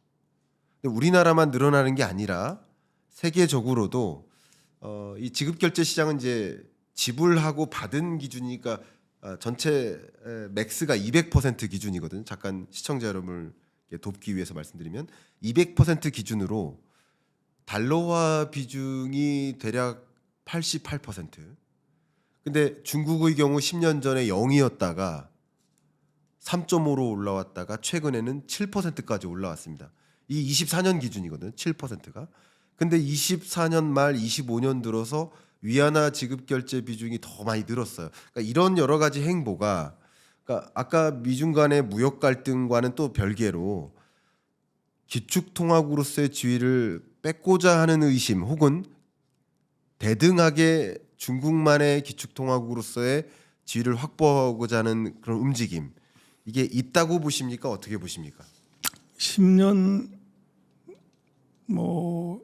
근데 우리나라만 늘어나는 게 아니라 세계적으로도 이 지급 결제 시장은 이제 지불하고 받은 기준이니까 전체 맥스가 200% 기준이거든요. 잠깐 시청자 여러분을 돕기 위해서 말씀드리면 200% 기준으로 달러화 비중이 대략 88%. 근데 중국의 경우 10년 전에 0이었다가 3.5로 올라왔다가 최근에는 7%까지 올라왔습니다. 이 24년 기준이거든요. 7%가. 근데 24년 말 25년 들어서 위안화 지급 결제 비중이 더 많이 늘었어요. 그러니까 이런 여러 가지 행보가 그러니까 아까 미중 간의 무역 갈등과는 또 별개로 기축통화국으로서의 지위를 뺏고자 하는 의심 혹은 대등하게 중국만의 기축통화국으로서의 지위를 확보하고자 하는 그런 움직임 이게 있다고 보십니까? 어떻게 보십니까? 10년 뭐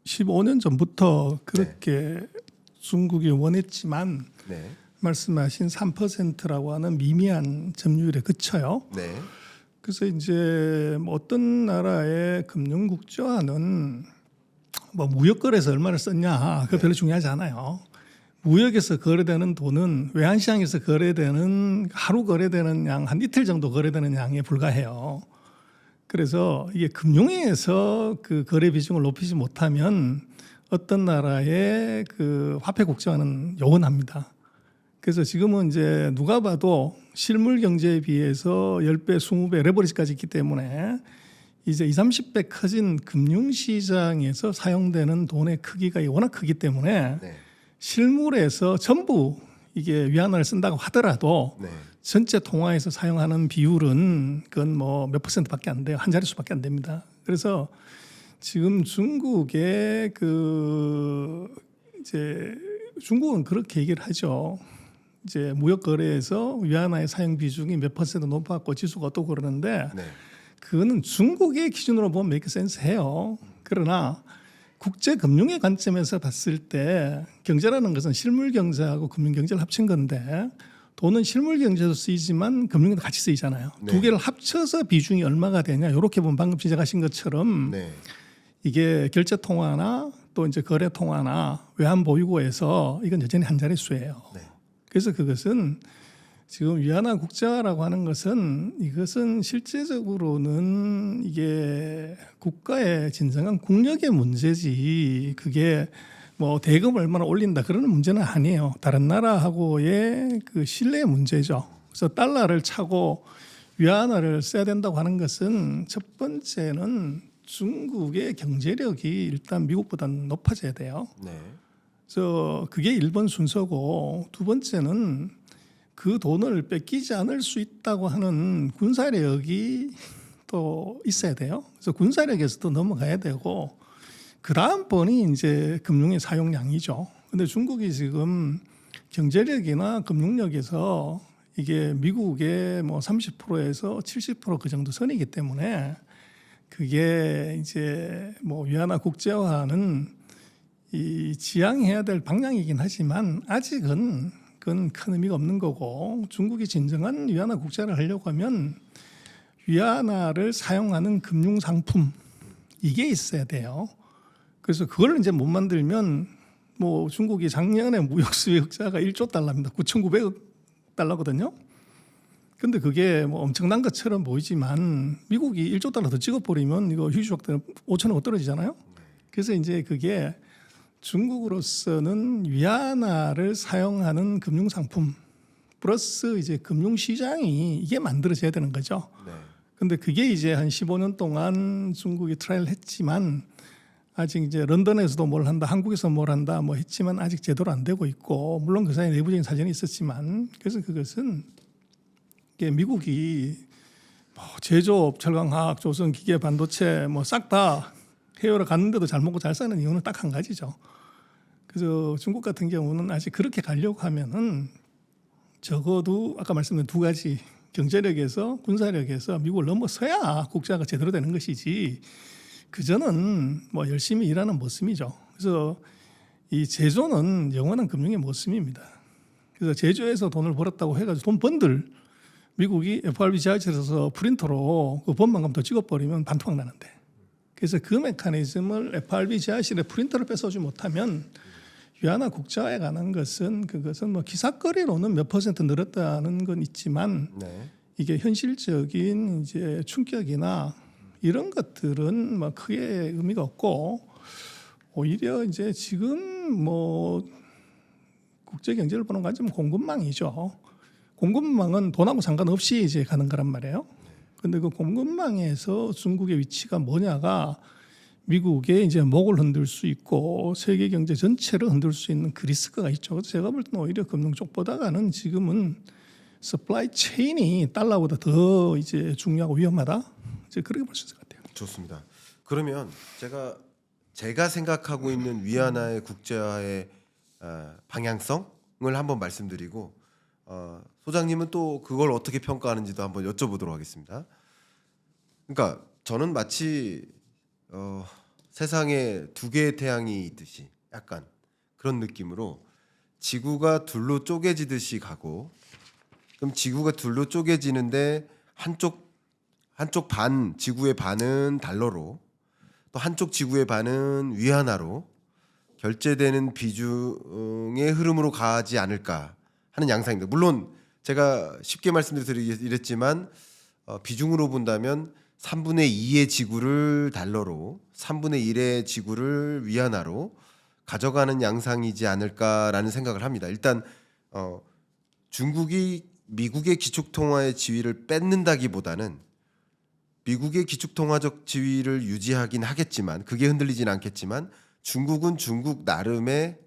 15년 전부터 그렇게 중국이 원했지만 네. 말씀하신 3%라고 하는 미미한 점유율에 그쳐요. 네. 그래서 이제 뭐 어떤 나라의 금융 국제화는 뭐 무역 거래에서 얼마를 썼냐 그거 별로 중요하지 않아요. 무역에서 거래되는 돈은 외환시장에서 거래되는 하루 거래되는 양 한 이틀 정도 거래되는 양에 불과해요. 그래서 이게 금융위에서 그 거래 비중을 높이지 못하면 어떤 나라의 그 화폐 국제화는 요원합니다. 그래서 지금은 이제 누가 봐도 실물 경제에 비해서 10배, 20배 레버리지까지 있기 때문에 이제 20, 30배 커진 금융시장에서 사용되는 돈의 크기가 워낙 크기 때문에 네. 실물에서 전부 이게 위안화를 쓴다고 하더라도 네. 전체 통화에서 사용하는 비율은 그건 뭐 몇 %밖에 안 돼요. 한 자릿수밖에 안 됩니다. 그래서 지금 중국의 그 이제 중국은 그렇게 얘기를 하죠. 이제 무역 거래에서 위안화의 사용 비중이 몇 % 높았고 지수가 어떻고 그러는데 네. 그거는 중국의 기준으로 보면 메이크 센스 해요. 그러나 국제 금융의 관점에서 봤을 때 경제라는 것은 실물 경제하고 금융 경제를 합친 건데 돈은 실물 경제도 쓰이지만 금융도 같이 쓰이잖아요. 네. 두 개를 합쳐서 비중이 얼마가 되냐 이렇게 보면 방금 지적하신 것처럼 네. 이게 결제 통화나 또 이제 거래 통화나 외환 보유고에서 이건 여전히 한 자릿수예요. 네. 그래서 그것은 지금 위안화 국제화라고 하는 것은 이것은 실제적으로는 이게 국가의 진정한 국력의 문제지 그게 뭐 대금을 얼마나 올린다 그런 문제는 아니에요. 다른 나라하고의 그 신뢰의 문제죠. 그래서 달러를 차고 위안화를 써야 된다고 하는 것은 첫 번째는 중국의 경제력이 일단 미국보다는 높아져야 돼요. 네. 그래서 그게 1번 순서고 두 번째는 그 돈을 뺏기지 않을 수 있다고 하는 군사력이 또 있어야 돼요. 그래서 군사력에서도 넘어가야 되고 그 다음 번이 이제 금융의 사용량이죠. 근데 중국이 지금 경제력이나 금융력에서 이게 미국의 뭐 30%에서 70% 정도 선이기 때문에 그게 이제 뭐 위안화 국제화는 이 지향해야 될 방향이긴 하지만 아직은 그건 큰 의미가 없는 거고 중국이 진정한 위안화 국제화를 하려고 하면 위안화를 사용하는 금융 상품 이게 있어야 돼요. 그래서 그걸 이제 못 만들면 뭐 중국이 작년에 무역 수입 흑자가 1조 달러입니다. 9,900억 달러거든요. 근데 그게 뭐 엄청난 것처럼 보이지만 미국이 1조 달러 더 찍어버리면 이거 휴지조각 때문에 5천억 떨어지잖아요. 그래서 이제 그게 중국으로서는 위안화를 사용하는 금융 상품 플러스 이제 금융 시장이 이게 만들어져야 되는 거죠. 네. 근데 그게 이제 한 15년 동안 중국이 트라이를 했지만 아직 이제 런던에서도 뭘 한다, 한국에서 뭘 한다 뭐 했지만 아직 제대로 안 되고 있고 물론 그 사이에 내부적인 사정이 있었지만 그래서 그것은 이게 미국이 뭐 제조업, 철강화학, 조선, 기계, 반도체 뭐 싹 다 해외로 갔는데도 잘 먹고 잘 사는 이유는 딱 한 가지죠. 그래서 중국 같은 경우는 아직 그렇게 가려고 하면은 적어도 아까 말씀드린 두 가지 경제력에서 군사력에서 미국을 넘어서야 국제화가 제대로 되는 것이지 그저는 뭐 열심히 일하는 모습이죠. 그래서 이 제조는 영원한 금융의 모습입니다. 그래서 제조에서 돈을 벌었다고 해가지고 돈 번들 미국이 FRB 지하철에서 프린터로 그 번만큼 더 찍어버리면 반토막 나는데 그래서 그 메커니즘을 FRB 지하실에 프린터를 뺏어주지 못하면 위안화 국제화에 관한 것은 그것은 뭐 기사거리로는 몇 % 늘었다는 건 있지만 네. 이게 현실적인 이제 충격이나 이런 것들은 뭐 크게 의미가 없고 오히려 이제 지금 뭐 국제 경제를 보는 관점은 공급망이죠. 공급망은 돈하고 상관없이 이제 가는 거란 말이에요. 근데 그 공급망에서 중국의 위치가 뭐냐가 미국의 이제 목을 흔들 수 있고 세계 경제 전체를 흔들 수 있는 그 리스크가 있죠. 그래서 제가 볼 때는 오히려 금융 쪽보다는 지금은 서플라이 체인이 달러보다 더 이제 중요하고 위험하다. 이제 그렇게 볼 수 있을 것 같아요. 좋습니다. 그러면 제가 생각하고 있는 위안화의 국제화의 방향성을 한번 말씀드리고 소장님은 또 그걸 어떻게 평가하는지도 한번 여쭤보도록 하겠습니다. 그러니까 저는 마치 세상에 두 개의 태양이 있듯이 약간 그런 느낌으로 지구가 둘로 쪼개지듯이 가고 그럼 지구가 둘로 쪼개지는데 한쪽 반 지구의 반은 달러로 또 한쪽 지구의 반은 위안화로 결제되는 비중의 흐름으로 가지 않을까 하는 양상입니다. 물론 제가 쉽게 말씀드렸지만 비중으로 본다면 3분의 2의 지구를 달러로 3분의 1의 지구를 위안화로 가져가는 양상이지 않을까라는 생각을 합니다. 일단 중국이 미국의 기축통화의 지위를 뺏는다기보다는 미국의 기축통화적 지위를 유지하긴 하겠지만 그게 흔들리진 않겠지만 중국은 중국 나름의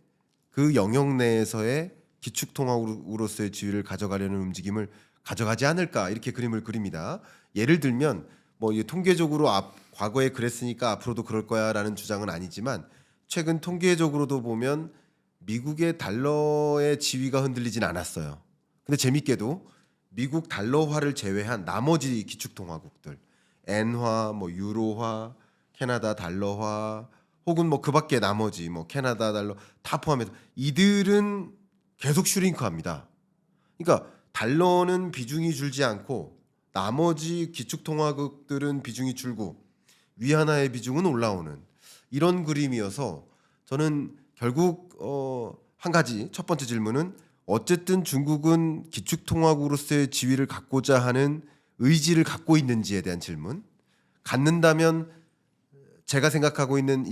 그 영역 내에서의 기축통화으로서의 지위를 가져가려는 움직임을 가져가지 않을까 이렇게 그림을 그립니다. 예를 들면 뭐 통계적으로 과거에 그랬으니까 앞으로도 그럴 거야라는 주장은 아니지만 최근 통계적으로도 보면 미국의 달러의 지위가 흔들리진 않았어요. 근데 재밌게도 미국 달러화를 제외한 나머지 기축통화국들 엔화, 뭐 유로화, 캐나다 달러화 혹은 뭐 그밖에 나머지 뭐 캐나다 달러 다 포함해서 이들은 계속 슈링크합니다. 그러니까 달러는 비중이 줄지 않고 나머지 기축통화국들은 비중이 줄고 위안화의 비중은 올라오는 이런 그림이어서 저는 결국 한 가지 첫 번째 질문은 어쨌든 중국은 기축통화국으로서의 지위를 갖고자 하는 의지를 갖고 있는지에 대한 질문. 갖는다면 제가 생각하고 있는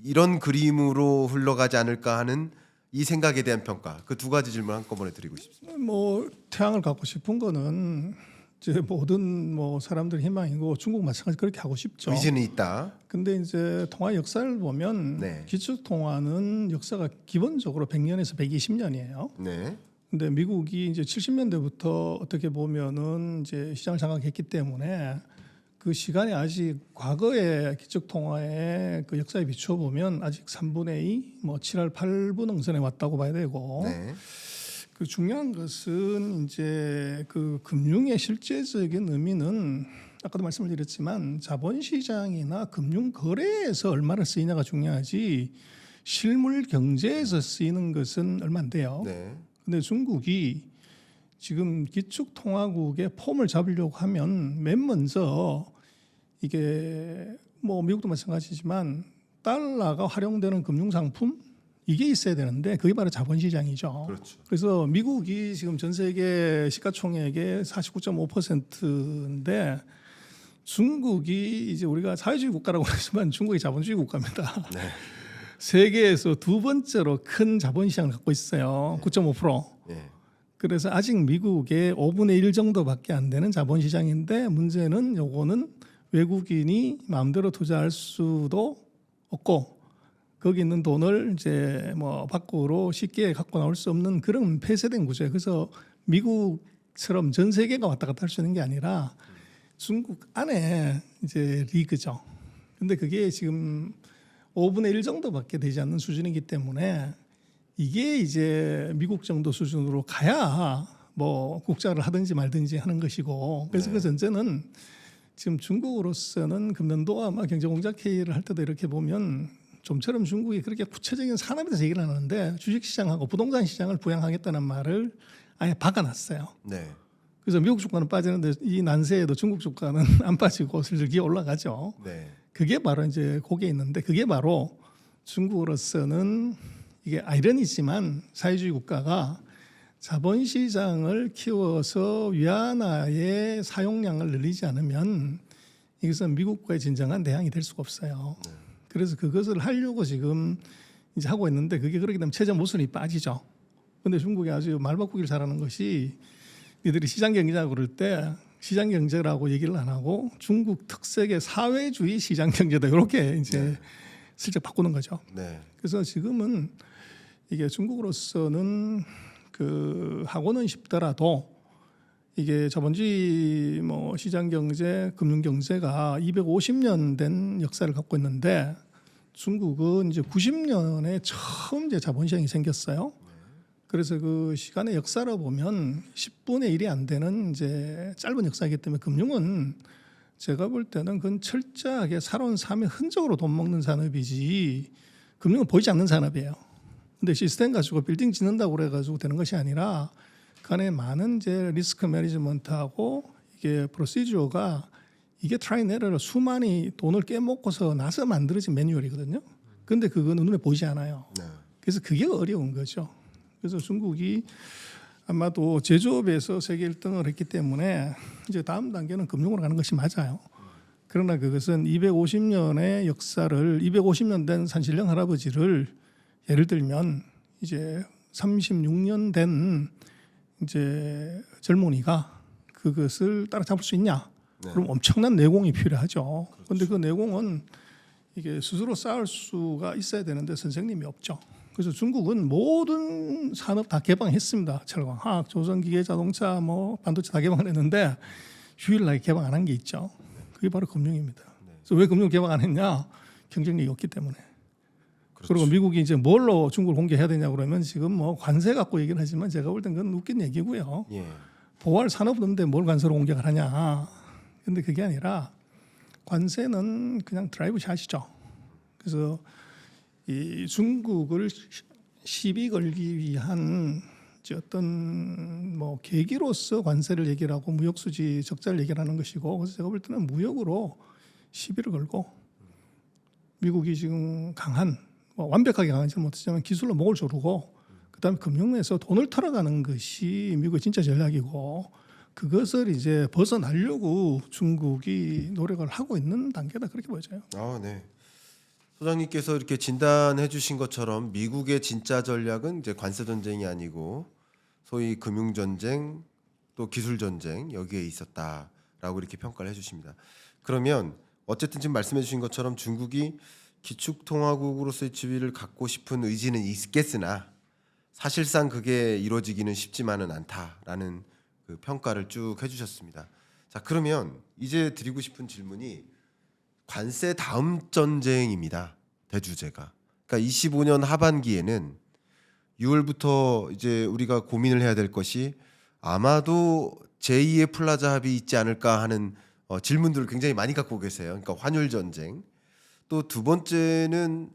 이런 그림으로 흘러가지 않을까 하는 이 생각에 대한 평가. 그 두 가지 질문 한꺼번에 드리고 싶습니다. 뭐 태양을 갖고 싶은 거는 이제 모든 뭐 사람들 희망이고 중국 마찬가지 그렇게 하고 싶죠. 의지는 있다. 근데 이제 통화 역사를 보면 네. 기축 통화는 역사가 기본적으로 100년에서 120년이에요. 네. 근데 미국이 이제 70년대부터 어떻게 보면은 이제 시장을 장악했기 때문에 그 시간이 아직 과거의 기축 통화의 그 역사에 비추어 보면 아직 3분의 2, 뭐 7할 8분 응선에 왔다고 봐야 되고 네. 그 중요한 것은 이제 그 금융의 실제적인 의미는 아까도 말씀을 드렸지만 자본시장이나 금융 거래에서 얼마나 쓰이냐가 중요하지 실물 경제에서 쓰이는 것은 얼마 안 돼요. 네. 근데 중국이 지금 기축통화국의 폼을 잡으려고 하면 맨 먼저 이게 뭐 미국도 마찬가지지만 달러가 활용되는 금융상품 이게 있어야 되는데 그게 바로 자본시장이죠. 그렇죠. 그래서 미국이 지금 전 세계 시가총액의 49.5%인데 중국이 이제 우리가 사회주의 국가라고 하지만 중국이 자본주의 국가입니다. 네. 세계에서 두 번째로 큰 자본시장을 갖고 있어요. 9.5%. 네. 그래서 아직 미국의 5분의 1 정도밖에 안 되는 자본시장인데 문제는 요거는 외국인이 마음대로 투자할 수도 없고 거기 있는 돈을 이제 뭐 밖으로 쉽게 갖고 나올 수 없는 그런 폐쇄된 구조예요. 그래서 미국처럼 전 세계가 왔다 갔다 할 수 있는 게 아니라 중국 안에 이제 리그죠. 근데 그게 지금 5분의 1 정도밖에 되지 않는 수준이기 때문에 이게 이제 미국 정도 수준으로 가야 뭐 국자를 하든지 말든지 하는 것이고 그래서 그 전제는 지금 중국으로서는 금년도와 아마 경제공작 회의를 할 때도 이렇게 보면 좀처럼 중국이 그렇게 구체적인 산업에 대해서 얘기를 하는데 주식시장하고 부동산 시장을 부양하겠다는 말을 아예 박아놨어요. 네. 그래서 미국 주가는 빠지는데 이 난세에도 중국 주가는 안 빠지고 슬슬 기어 올라가죠. 네. 그게 바로 이제 거기에 있는데 그게 바로 중국으로서는 이게 아이러니지만 사회주의 국가가 자본시장을 키워서 위안화의 사용량을 늘리지 않으면 이것은 미국과의 진정한 대항이 될 수가 없어요. 그래서 그것을 하려고 지금 이제 하고 있는데 그게 그렇게 되면 최저 모순이 빠지죠. 근데 중국이 아주 말 바꾸기를 잘하는 것이 이들이 시장 경제라고 그럴 때 시장 경제라고 얘기를 안 하고 중국 특색의 사회주의 시장 경제다 이렇게 이제 슬쩍 바꾸는 거죠. 네. 그래서 지금은 이게 중국으로서는 그 하고는 싶더라도 이게 자본주의 뭐 시장 경제, 금융 경제가 250년 된 역사를 갖고 있는데 중국은 이제 90년에 처음 이제 자본시장이 생겼어요. 그래서 그 시간의 역사로 보면 10분의 1이 안 되는 이제 짧은 역사이기 때문에 금융은 제가 볼 때는 그건 철저하게 살아온 삶의 흔적으로 돈 먹는 산업이지 금융은 보이지 않는 산업이에요. 근데 시스템 가지고 빌딩 짓는다고 그래가지고 되는 것이 아니라 그 안에 많은 이제 리스크 매니지먼트하고 이게 프로시저가 이게 트라이네러를 수많이 돈을 깨먹고서 나서 만들어진 매뉴얼이거든요. 근데 그거는 눈에 보이지 않아요. 네. 그래서 그게 어려운 거죠. 그래서 중국이 아마도 제조업에서 세계 1등을 했기 때문에 이제 다음 단계는 금융으로 가는 것이 맞아요. 그러나 그것은 250년의 역사를 250년 된 산신령 할아버지를 예를 들면 이제 36년 된 이제 젊은이가 그것을 따라잡을 수 있냐? 그럼 엄청난 내공이 필요하죠. 그런데 그 내공은 이게 스스로 쌓을 수가 있어야 되는데 선생님이 없죠. 그래서 중국은 모든 산업 다 개방했습니다. 철강, 화학, 조선, 기계, 자동차, 뭐 반도체 다 개방을 했는데 유일하게 개방 안 한 게 있죠. 그게 바로 금융입니다. 그래서 왜 금융 개방 안 했냐? 경쟁력이 없기 때문에. 그렇죠. 그리고 미국이 이제 뭘로 중국을 공개해야 되냐 그러면 지금 뭐 관세 갖고 얘기를 하지만 제가 볼 땐 그건 웃긴 얘기고요. 예. 보호할 산업은 없는데 뭘 관세로 공격을 하냐. 근데 그게 아니라 관세는 그냥 드라이브 샷이죠. 그래서 이 중국을 시비 걸기 위한 어떤 뭐 계기로서 관세를 얘기를 하고 무역 수지 적자를 얘기를 하는 것이고 그래서 제가 볼 때는 무역으로 시비를 걸고 미국이 지금 강한 뭐 완벽하게 강하지는 못하지만 기술로 목을 조르고 그다음에 금융에서 돈을 털어가는 것이 미국의 진짜 전략이고 그것을 이제 벗어나려고 중국이 노력을 하고 있는 단계다 그렇게 보여져요. 아, 네. 소장님께서 이렇게 진단해 주신 것처럼 미국의 진짜 전략은 이제 관세 전쟁이 아니고 소위 금융 전쟁 또 기술 전쟁 여기에 있었다라고 이렇게 평가를 해 주십니다. 그러면 어쨌든 지금 말씀해 주신 것처럼 중국이 기축통화국으로서의 지위를 갖고 싶은 의지는 있겠으나 사실상 그게 이루어지기는 쉽지만은 않다라는 그 평가를 쭉 해주셨습니다. 자, 그러면 이제 드리고 싶은 질문이 관세 다음 전쟁입니다. 대주제가. 그러니까 25년 하반기에는 6월부터 이제 우리가 고민을 해야 될 것이 아마도 제2의 플라자 합의 있지 않을까 하는 질문들을 굉장히 많이 갖고 계세요. 그러니까 환율 전쟁. 또 두 번째는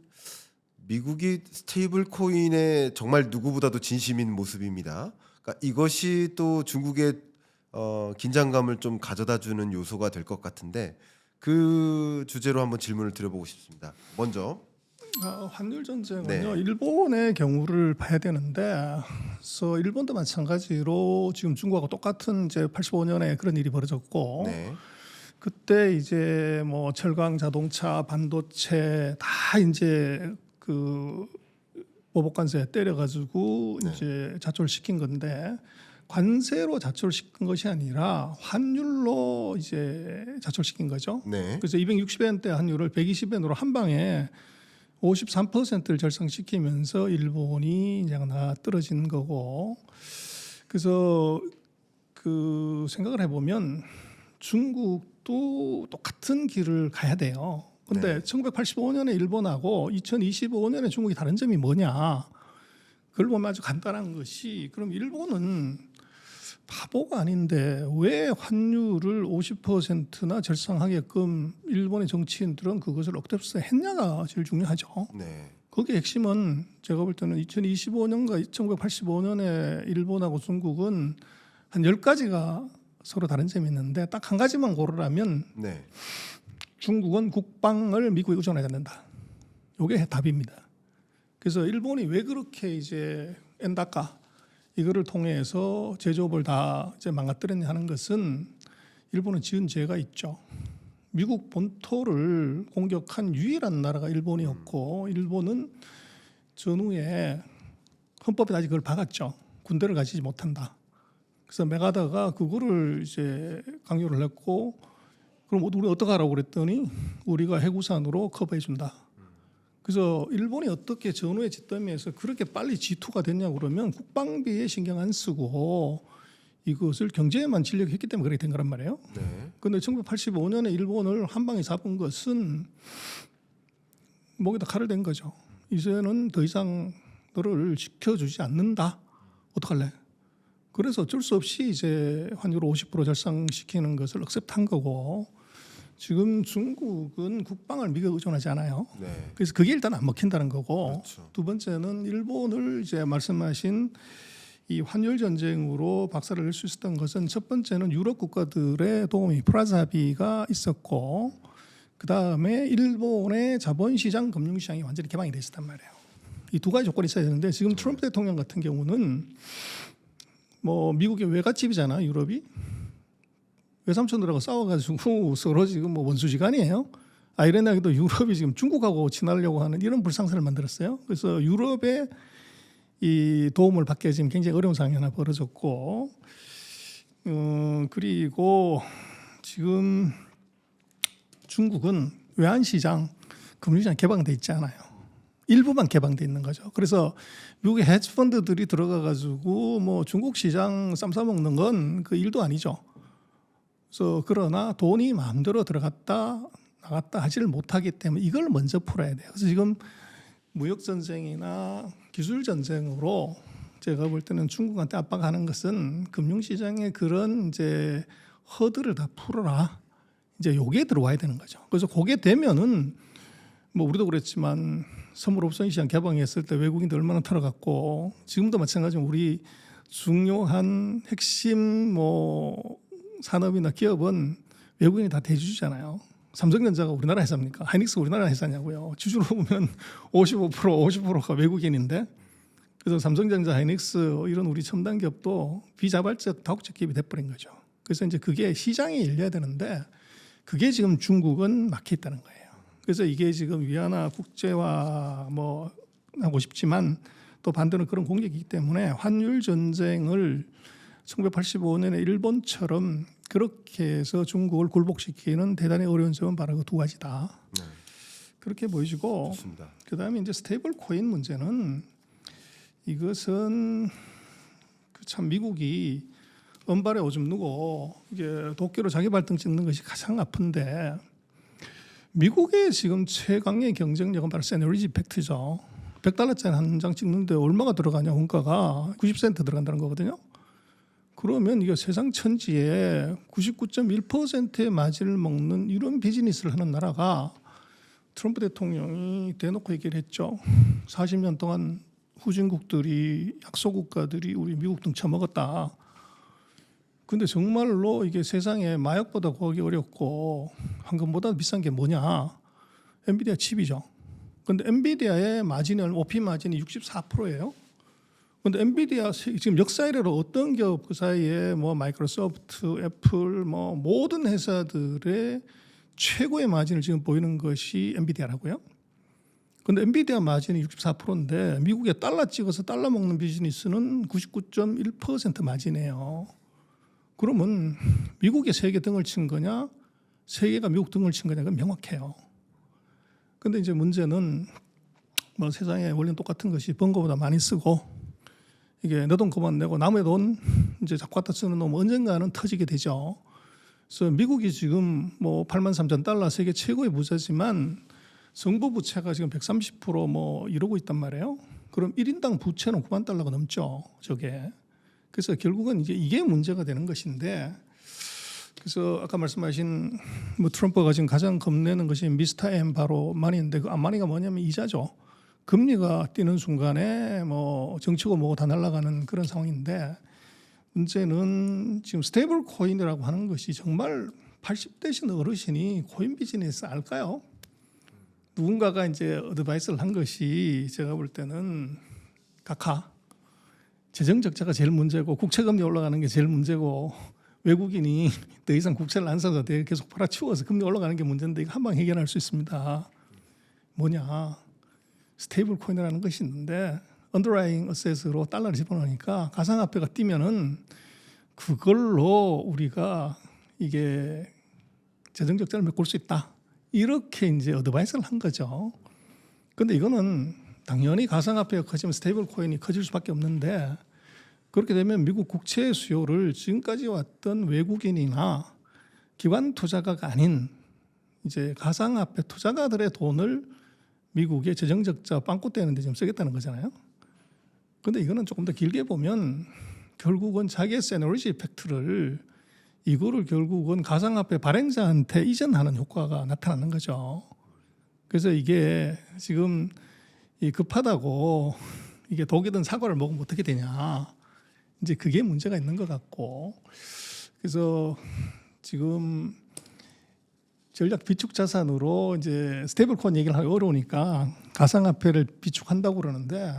미국이 스테이블 코인에 정말 누구보다도 진심인 모습입니다. 그러니까 이것이 또 중국의 긴장감을 좀 가져다주는 요소가 될 것 같은데 그 주제로 한번 질문을 드려보고 싶습니다. 먼저 환율 전쟁은요. 네. 일본의 경우를 봐야 되는데, 그래서 일본도 마찬가지로 지금 중국하고 똑같은 이제 85년에 그런 일이 벌어졌고, 네. 그때 이제 뭐 철강, 자동차, 반도체 다 이제 그 보복관세 때려가지고 네. 이제 자초를 시킨 건데, 관세로 자초시킨 것이 아니라 환율로 이제 자초시킨 거죠. 네. 그래서 260엔대 환율을 120엔으로 한 방에 53%를 절상시키면서 일본이 이제 나 떨어진 거고. 그래서 그 생각을 해보면 중국도 똑같은 길을 가야 돼요. 근데 네. 1985년에 일본하고 2025년에 중국이 다른 점이 뭐냐? 그걸 보면 아주 간단한 것이, 그럼 일본은 바보가 아닌데 왜 환율을 50%나 절상하게끔 일본의 정치인들은 그것을 억셉스 했냐가 제일 중요하죠. 네. 거기에 핵심은 제가 볼 때는 2025년과 1985년에 일본하고 중국은 한 10가지가 서로 다른 점이 있는데 딱 한 가지만 고르라면 네. 중국은 국방을 미국에 의존해야 된다. 이게 답입니다. 그래서 일본이 왜 그렇게 이제 엔다카 이거를 통해서 제조업을 다 이제 망가뜨렸냐 하는 것은 일본은 지은 죄가 있죠. 미국 본토를 공격한 유일한 나라가 일본이었고, 일본은 전후에 헌법에 아직 그걸 박았죠. 군대를 가지지 못한다. 그래서 메가다가 그거를 이제 강요를 했고, 그럼 우리 어떻게 하라고 그랬더니 우리가 해구산으로 커버해 준다. 그래서 일본이 어떻게 전후의 잿더미에서 그렇게 빨리 G2가 됐냐 그러면 국방비에 신경 안 쓰고 이것을 경제에만 진력했기 때문에 그렇게 된 거란 말이에요. 네. 그런데 1985년에 일본을 한 방에 잡은 것은 목에다 칼을 댄 거죠. 이제는 더 이상 너를 지켜주지 않는다. 어떡할래? 그래서 어쩔 수 없이 이제 환율 50% 절상시키는 것을 억셉트한 거고, 지금 중국은 국방을 미국에 의존하지 않아요. 네. 그래서 그게 일단 안 먹힌다는 거고, 그렇죠. 두 번째는 일본을 이제 말씀하신 이 환율 전쟁으로 박살을 낼 수 있었던 것은, 첫 번째는 유럽 국가들의 도움이 프라자 합의가 있었고, 그 다음에 일본의 자본시장, 금융시장이 완전히 개방이 돼 있었단 말이에요. 이 두 가지 조건이 있어야 되는데, 지금 트럼프 대통령 같은 경우는 뭐 미국의 외갓집이잖아, 유럽이. 외삼촌들하고 싸워가지고 서로 지금 뭐 원수지간이에요. 아이러니하게도 유럽이 지금 중국하고 친하려고 하는 이런 불상사를 만들었어요. 그래서 유럽의 이 도움을 받기가 지금 굉장히 어려운 상황이 하나 벌어졌고, 그리고 지금 중국은 외환시장, 금융시장 개방돼 있지 않아요. 일부만 개방돼 있는 거죠. 그래서 미국의 헤지펀드들이 들어가가지고 뭐 중국 시장 쌈 싸먹는 건 그 일도 아니죠. 그래서 그러나 돈이 마음대로 들어갔다 나갔다 하지를 못하기 때문에 이걸 먼저 풀어야 돼요. 그래서 지금 무역 전쟁이나 기술 전쟁으로 제가 볼 때는 중국한테 압박하는 것은 금융시장의 그런 이제 허들을 다 풀어라. 이제 요게 들어와야 되는 거죠. 그래서 그게 되면은 뭐 우리도 그랬지만 선물 옵션 시장 개방했을 때 외국인들 얼마나 털어갔고, 지금도 마찬가지로 우리 중요한 핵심 뭐 산업이나 기업은 외국인이 다 대주주잖아요. 삼성전자가 우리나라 회사입니까? 하이닉스 우리나라 회사냐고요. 주주로 보면 50%가 외국인인데, 그래서 삼성전자, 하이닉스 이런 우리 첨단 기업도 비자발적 다국적 기업이 돼버린 거죠. 그래서 이제 그게 시장이 열려야 되는데 그게 지금 중국은 막혀 있다는 거예요. 그래서 이게 지금 위안화 국제화 뭐 하고 싶지만 또 반대로 그런 공격이기 때문에 환율 전쟁을 1985년에 일본처럼 그렇게 해서 중국을 굴복시키는 대단히 어려운 점은 바로 그 두 가지다. 네. 그렇게 보여지고, 좋습니다. 그다음에 이제 스테이블 코인 문제는, 이것은 참 미국이 은발에 오줌 누고 이게 도끼로 자기 발등 찍는 것이 가장 아픈데, 미국의 지금 최강의 경쟁력은 바로 세너리지 팩트죠. $100짜리 한 장 찍는데 얼마가 들어가냐, 원가가 90센트 들어간다는 거거든요. 그러면 이게 세상 천지에 99.1%의 마진을 먹는 이런 비즈니스를 하는 나라가, 트럼프 대통령이 대놓고 얘기를 했죠. 40년 동안 후진국들이, 약소국가들이 우리 미국 등쳐먹었다. 근데 정말로 이게 세상에 마약보다 구하기 어렵고 황금보다 비싼 게 뭐냐? 엔비디아 칩이죠. 근데 엔비디아의 마진이, OP 마진이 64%예요. 근데 엔비디아 지금 역사 이래로 어떤 기업 그 사이에 뭐 마이크로소프트, 애플 뭐 모든 회사들의 최고의 마진을 지금 보이는 것이 엔비디아라고요. 근데 엔비디아 마진이 64%인데 미국에 달러 찍어서 달러 먹는 비즈니스는 99.1% 마진이에요. 그러면 미국이 세계 등을 친 거냐, 세계가 미국 등을 친 거냐가 명확해요. 근데 이제 문제는 뭐 세상에 원리는 똑같은 것이 번 거보다 많이 쓰고 이게 내 돈 그만 내고 남의 돈 이제 자꾸 갖다 쓰는 놈 언젠가는 터지게 되죠. 그래서 미국이 지금 뭐 83,000달러 세계 최고의 부자지만 정부 부채가 지금 130%뭐 이러고 있단 말이에요. 그럼 1인당 부채는 9만 달러가 넘죠. 저게. 그래서 결국은 이제 이게 문제가 되는 것인데 그래서 아까 말씀하신 뭐 트럼프가 지금 가장 겁내는 것이 미스터 M 바로 마니인데 그 마니가 뭐냐면 이자죠. 금리가 뛰는 순간에 뭐 정치고 뭐고 다 날아가는 그런 상황인데 문제는 지금 스테이블 코인이라고 하는 것이 정말 80대신 어르신이 코인 비즈니스 알까요? 누군가가 이제 어드바이스를 한 것이 제가 볼 때는 각하 재정 적자가 제일 문제고 국채금리 올라가는 게 제일 문제고 외국인이 더 이상 국채를 안 사서 계속 팔아치워서 금리 올라가는 게 문제인데 이거 한 방 해결할 수 있습니다. 뭐냐? 스테이블 코인이라는 것이 있는데 언더라이잉 어셋으로 달러를 집어넣으니까 가상화폐가 뛰면은 그걸로 우리가 이게 재정 적자를 메꿀 수 있다. 이렇게 이제 어드바이스를 한 거죠. 근데 이거는 당연히 가상화폐가 커지면 스테이블 코인이 커질 수밖에 없는데 그렇게 되면 미국 국채 수요를 지금까지 왔던 외국인이나 기관 투자가가 아닌 이제 가상화폐 투자가들의 돈을 미국의 재정 적자 빵꾸 떼는데 지금 쓰겠다는 거잖아요. 근데 이거는 조금 더 길게 보면 결국은 자기의 세너리지 이펙트를 이거를 결국은 가상화폐 발행자한테 이전하는 효과가 나타나는 거죠. 그래서 이게 지금 이 급하다고 이게 독이든 사과를 먹으면 어떻게 되냐. 이제 그게 문제가 있는 것 같고. 그래서 지금 전략 비축 자산으로 이제 스테이블 코인 얘기를 하기 어려우니까 가상화폐를 비축한다고 그러는데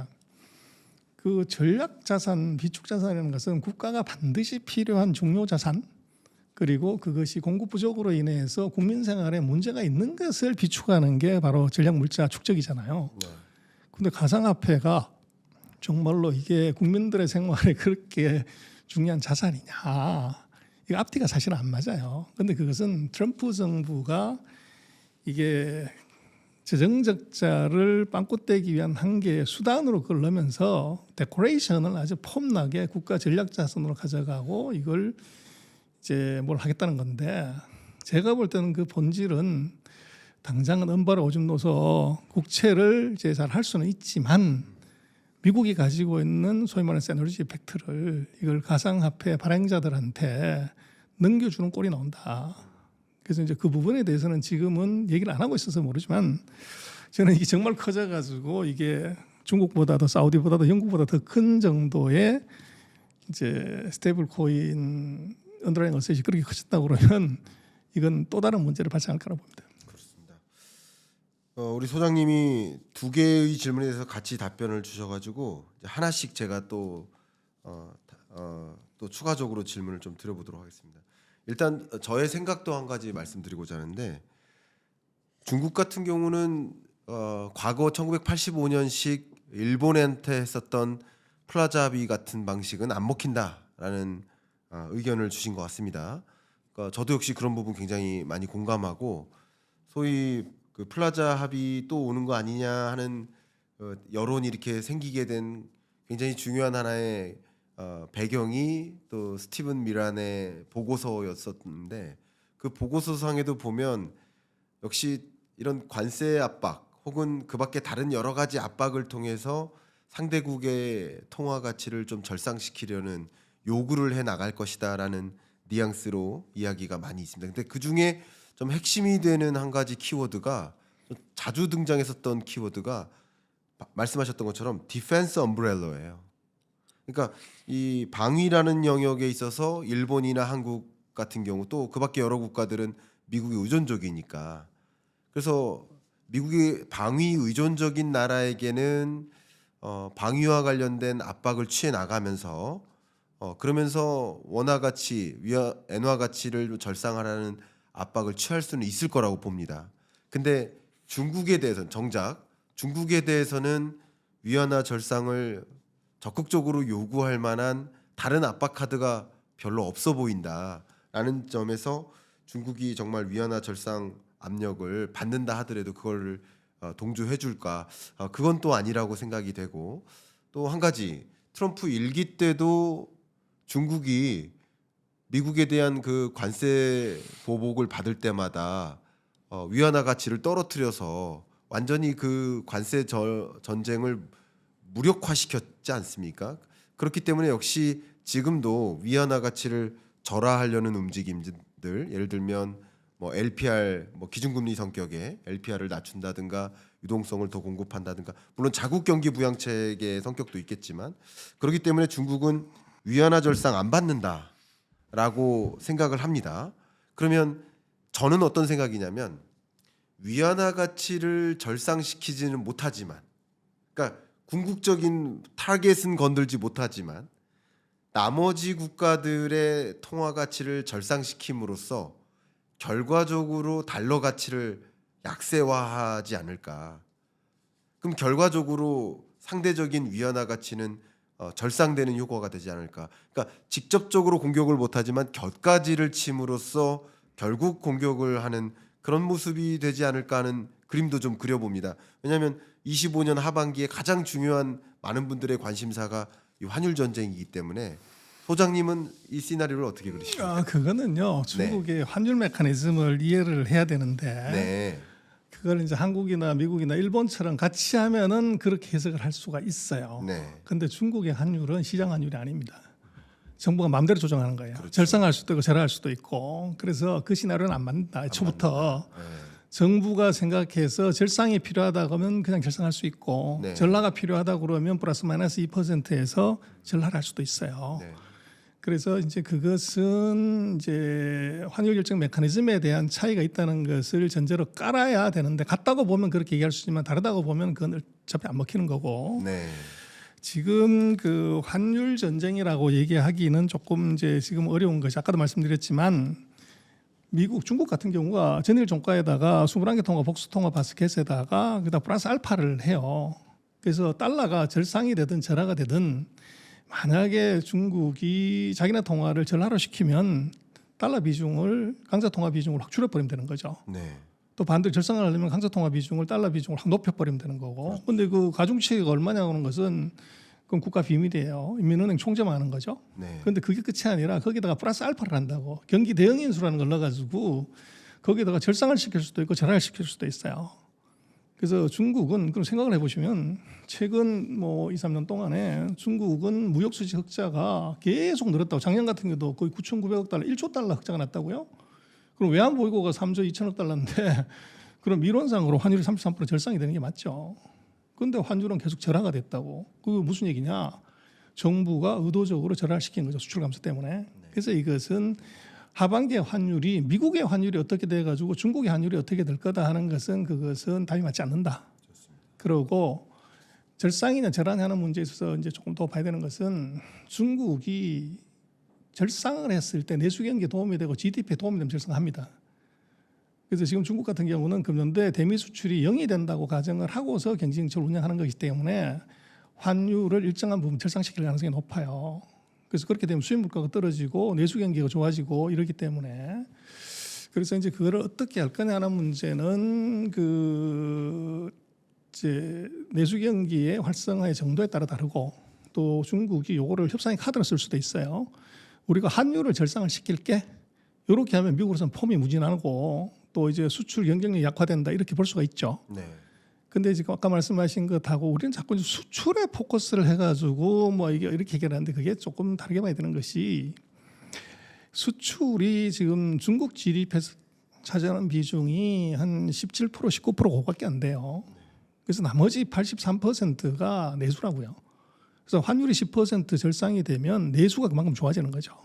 그 전략 자산, 비축 자산이라는 것은 국가가 반드시 필요한 중요 자산 그리고 그것이 공급 부족으로 인해서 국민 생활에 문제가 있는 것을 비축하는 게 바로 전략 물자 축적이잖아요. 근데 가상화폐가 정말로 이게 국민들의 생활에 그렇게 중요한 자산이냐? 이거 앞뒤가 사실은 안 맞아요. 근데 그것은 트럼프 정부가 이게 재정 적자를 빵꾸 떼기 위한 한 개의 수단으로 그걸 넣으면서 데코레이션을 아주 폼나게 국가 전략 자산으로 가져가고 이걸 이제 뭘 하겠다는 건데 제가 볼 때는 그 본질은 당장은 은발에 오줌 넣어서 국채를 이제 잘 할 수는 있지만 미국이 가지고 있는 소위 말하는 세너리지 이펙트를 이걸 가상화폐 발행자들한테 넘겨주는 꼴이 나온다. 그래서 이제 그 부분에 대해서는 지금은 얘기를 안 하고 있어서 모르지만 저는 이게 정말 커져가지고 이게 중국보다도 사우디보다도 영국보다 더 큰 정도의 이제 스테이블 코인 언더라인 어셋이 그렇게 커졌다고 그러면 이건 또 다른 문제를 발생할 거라고 봅니다. 그렇습니다. 우리 소장님이 두 개의 질문에 대해서 같이 답변을 주셔가지고 하나씩 제가 또 추가적으로 질문을 좀 드려보도록 하겠습니다. 일단 저의 생각도 한 가지 말씀드리고자 하는데 중국 같은 경우는 과거 1985년식 일본한테 했었던 플라자 합의 같은 방식은 안 먹힌다라는 의견을 주신 것 같습니다. 그러니까 저도 역시 그런 부분 굉장히 많이 공감하고 소위 그 플라자 합의 또 오는 거 아니냐 하는 여론이 이렇게 생기게 된 굉장히 중요한 하나의 배경이 또 스티븐 미란의 보고서였었는데 그 보고서상에도 보면 역시 이런 관세 압박 혹은 그 밖에 다른 여러 가지 압박을 통해서 상대국의 통화 가치를 좀 절상시키려는 요구를 해 나갈 것이다라는 뉘앙스로 이야기가 많이 있습니다. 근데 그 중에 좀 핵심이 되는 한 가지 키워드가 자주 등장했었던 키워드가 말씀하셨던 것처럼 디펜스 엄브렐러예요. 그러니까 이 방위라는 영역에 있어서 일본이나 한국 같은 경우 또 그 밖에 여러 국가들은 미국이 의존적이니까 그래서 미국이 방위 의존적인 나라에게는 방위와 관련된 압박을 취해 나가면서 그러면서 원화 가치, 엔화 가치를 절상하라는 압박을 취할 수는 있을 거라고 봅니다. 근데 중국에 대해서는 정작 중국에 대해서는 위안화 절상을 적극적으로 요구할 만한 다른 압박 카드가 별로 없어 보인다라는 점에서 중국이 정말 위안화 절상 압력을 받는다 하더라도 그걸 동조해 줄까? 그건 또 아니라고 생각이 되고, 또 한 가지 트럼프 일기 때도 중국이 미국에 대한 그 관세 보복을 받을 때마다 위안화 가치를 떨어뜨려서 완전히 그 관세 전쟁을 무력화시켰지 않습니까? 그렇기 때문에 역시 지금도 위안화 가치를 절하하려는 움직임들, 예를 들면 뭐 LPR, 뭐 기준금리 성격의 LPR을 낮춘다든가 유동성을 더 공급한다든가, 물론 자국 경기 부양책의 성격도 있겠지만, 그렇기 때문에 중국은 위안화 절상 안 받는다라고 생각을 합니다. 그러면 저는 어떤 생각이냐면, 위안화 가치를 절상시키지는 못하지만, 그러니까 궁극적인 타겟은 건들지 못하지만 나머지 국가들의 통화 가치를 절상시킴으로써 결과적으로 달러 가치를 약세화하지 않을까. 그럼 결과적으로 상대적인 위안화 가치는 절상되는 효과가 되지 않을까. 그러니까 직접적으로 공격을 못하지만 곁가지를 침으로써 결국 공격을 하는 그런 모습이 되지 않을까 하는 그림도 좀 그려봅니다. 왜냐하면 25년 하반기에 가장 중요한 많은 분들의 관심사가 이 환율 전쟁이기 때문에, 소장님은 이 시나리오를 어떻게 그리십니까? 그거는요, 중국의 환율 메커니즘을 이해를 해야 되는데, 네, 그걸 이제 한국이나 미국이나 일본처럼 같이 하면은 그렇게 해석을 할 수가 있어요. 네, 근데 중국의 환율은 시장 환율이 아닙니다. 정부가 마음대로 조정하는 거예요. 그렇죠. 절상할 수도 있고 절하할 수도 있고. 그래서 그 시나리오는 안 맞는다. 애초부터 네. 정부가 생각해서 절상이 필요하다 그러면 그냥 절상할 수 있고, 네. 전라가 필요하다 그러면 플러스 마이너스 2%에서 전라를 할 수도 있어요. 네. 그래서 이제 그것은 이제 환율 결정 메커니즘에 대한 차이가 있다는 것을 전제로 깔아야 되는데, 같다고 보면 그렇게 얘기할 수 있지만 다르다고 보면 그건 어차피 안 먹히는 거고. 네. 지금 그 환율 전쟁이라고 얘기하기는 조금 이제 지금 어려운 것이, 아까도 말씀드렸지만 미국, 중국 같은 경우가 전일 종가에다가 21개 통화, 복수 통화 바스켓에다가 그다음 플러스 알파를 해요. 그래서 달러가 절상이 되든 절하가 되든, 만약에 중국이 자기네 통화를 절하로 시키면 달러 비중을, 강자 통화 비중을 확 줄여버리면 되는 거죠. 네. 또 반대로 절상을 하려면 강자 통화 비중을, 달러 비중을 확 높여버리면 되는 거고. 근데 그 가중치가 얼마냐 하는 것은 그건 국가 비밀이에요. 인민은행 총재만 하는 거죠. 네. 그런데 그게 끝이 아니라 거기다가 플러스 알파를 한다고, 경기 대응 인수라는 걸 넣어가지고 거기다가 절상을 시킬 수도 있고 절하를 시킬 수도 있어요. 그래서 중국은, 그럼 생각을 해보시면 최근 뭐 2, 3년 동안에 중국은 무역수지 흑자가 계속 늘었다고. 작년 같은 경우도 거의 9,900억 달러, 1조 달러 흑자가 났다고요. 그럼 외환보유고가 3조 2천억 달러인데 그럼 이론상으로 환율이 33% 절상이 되는 게 맞죠. 그런데 환율은 계속 절하가 됐다고. 그게 무슨 얘기냐? 정부가 의도적으로 절하를 시킨 거죠, 수출 감소 때문에. 그래서 이것은 하반기의 환율이, 미국의 환율이 어떻게 돼가지고 중국의 환율이 어떻게 될 거다 하는 것은, 그것은 답이 맞지 않는다. 그리고 절상이냐 절하냐 하는 문제에 있어서 이제 조금 더 봐야 되는 것은, 중국이 절상을 했을 때 내수 경기에 도움이 되고 GDP에 도움이 되면 절상합니다. 그래서 지금 중국 같은 경우는 금년도에 대미 수출이 0이 된다고 가정을 하고서 경제정책을 운영하는 것이기 때문에 환율을 일정한 부분 절상시킬 가능성이 높아요. 그래서 그렇게 되면 수입 물가가 떨어지고 내수 경기가 좋아지고 이러기 때문에, 그래서 이제 그거를 어떻게 할 거냐 하는 문제는 그 이제 내수 경기의 활성화의 정도에 따라 다르고, 또 중국이 요거를 협상의 카드로 쓸 수도 있어요. 우리가 환율을 절상을 시킬게, 이렇게 하면 미국으로서는 폼이 무진하고 또 이제 수출 경쟁력이 약화된다, 이렇게 볼 수가 있죠. 네. 근데 지금 아까 말씀하신 것하고 우리는 자꾸 수출에 포커스를 해가지고 뭐 이게 이렇게 얘기하는데, 그게 조금 다르게 봐야 되는 것이, 수출이 지금 중국 GDP에서 차지하는 비중이 한 17%, 19% 그거밖에 안 돼요. 그래서 나머지 83%가 내수라고요. 그래서 환율이 10% 절상이 되면 내수가 그만큼 좋아지는 거죠.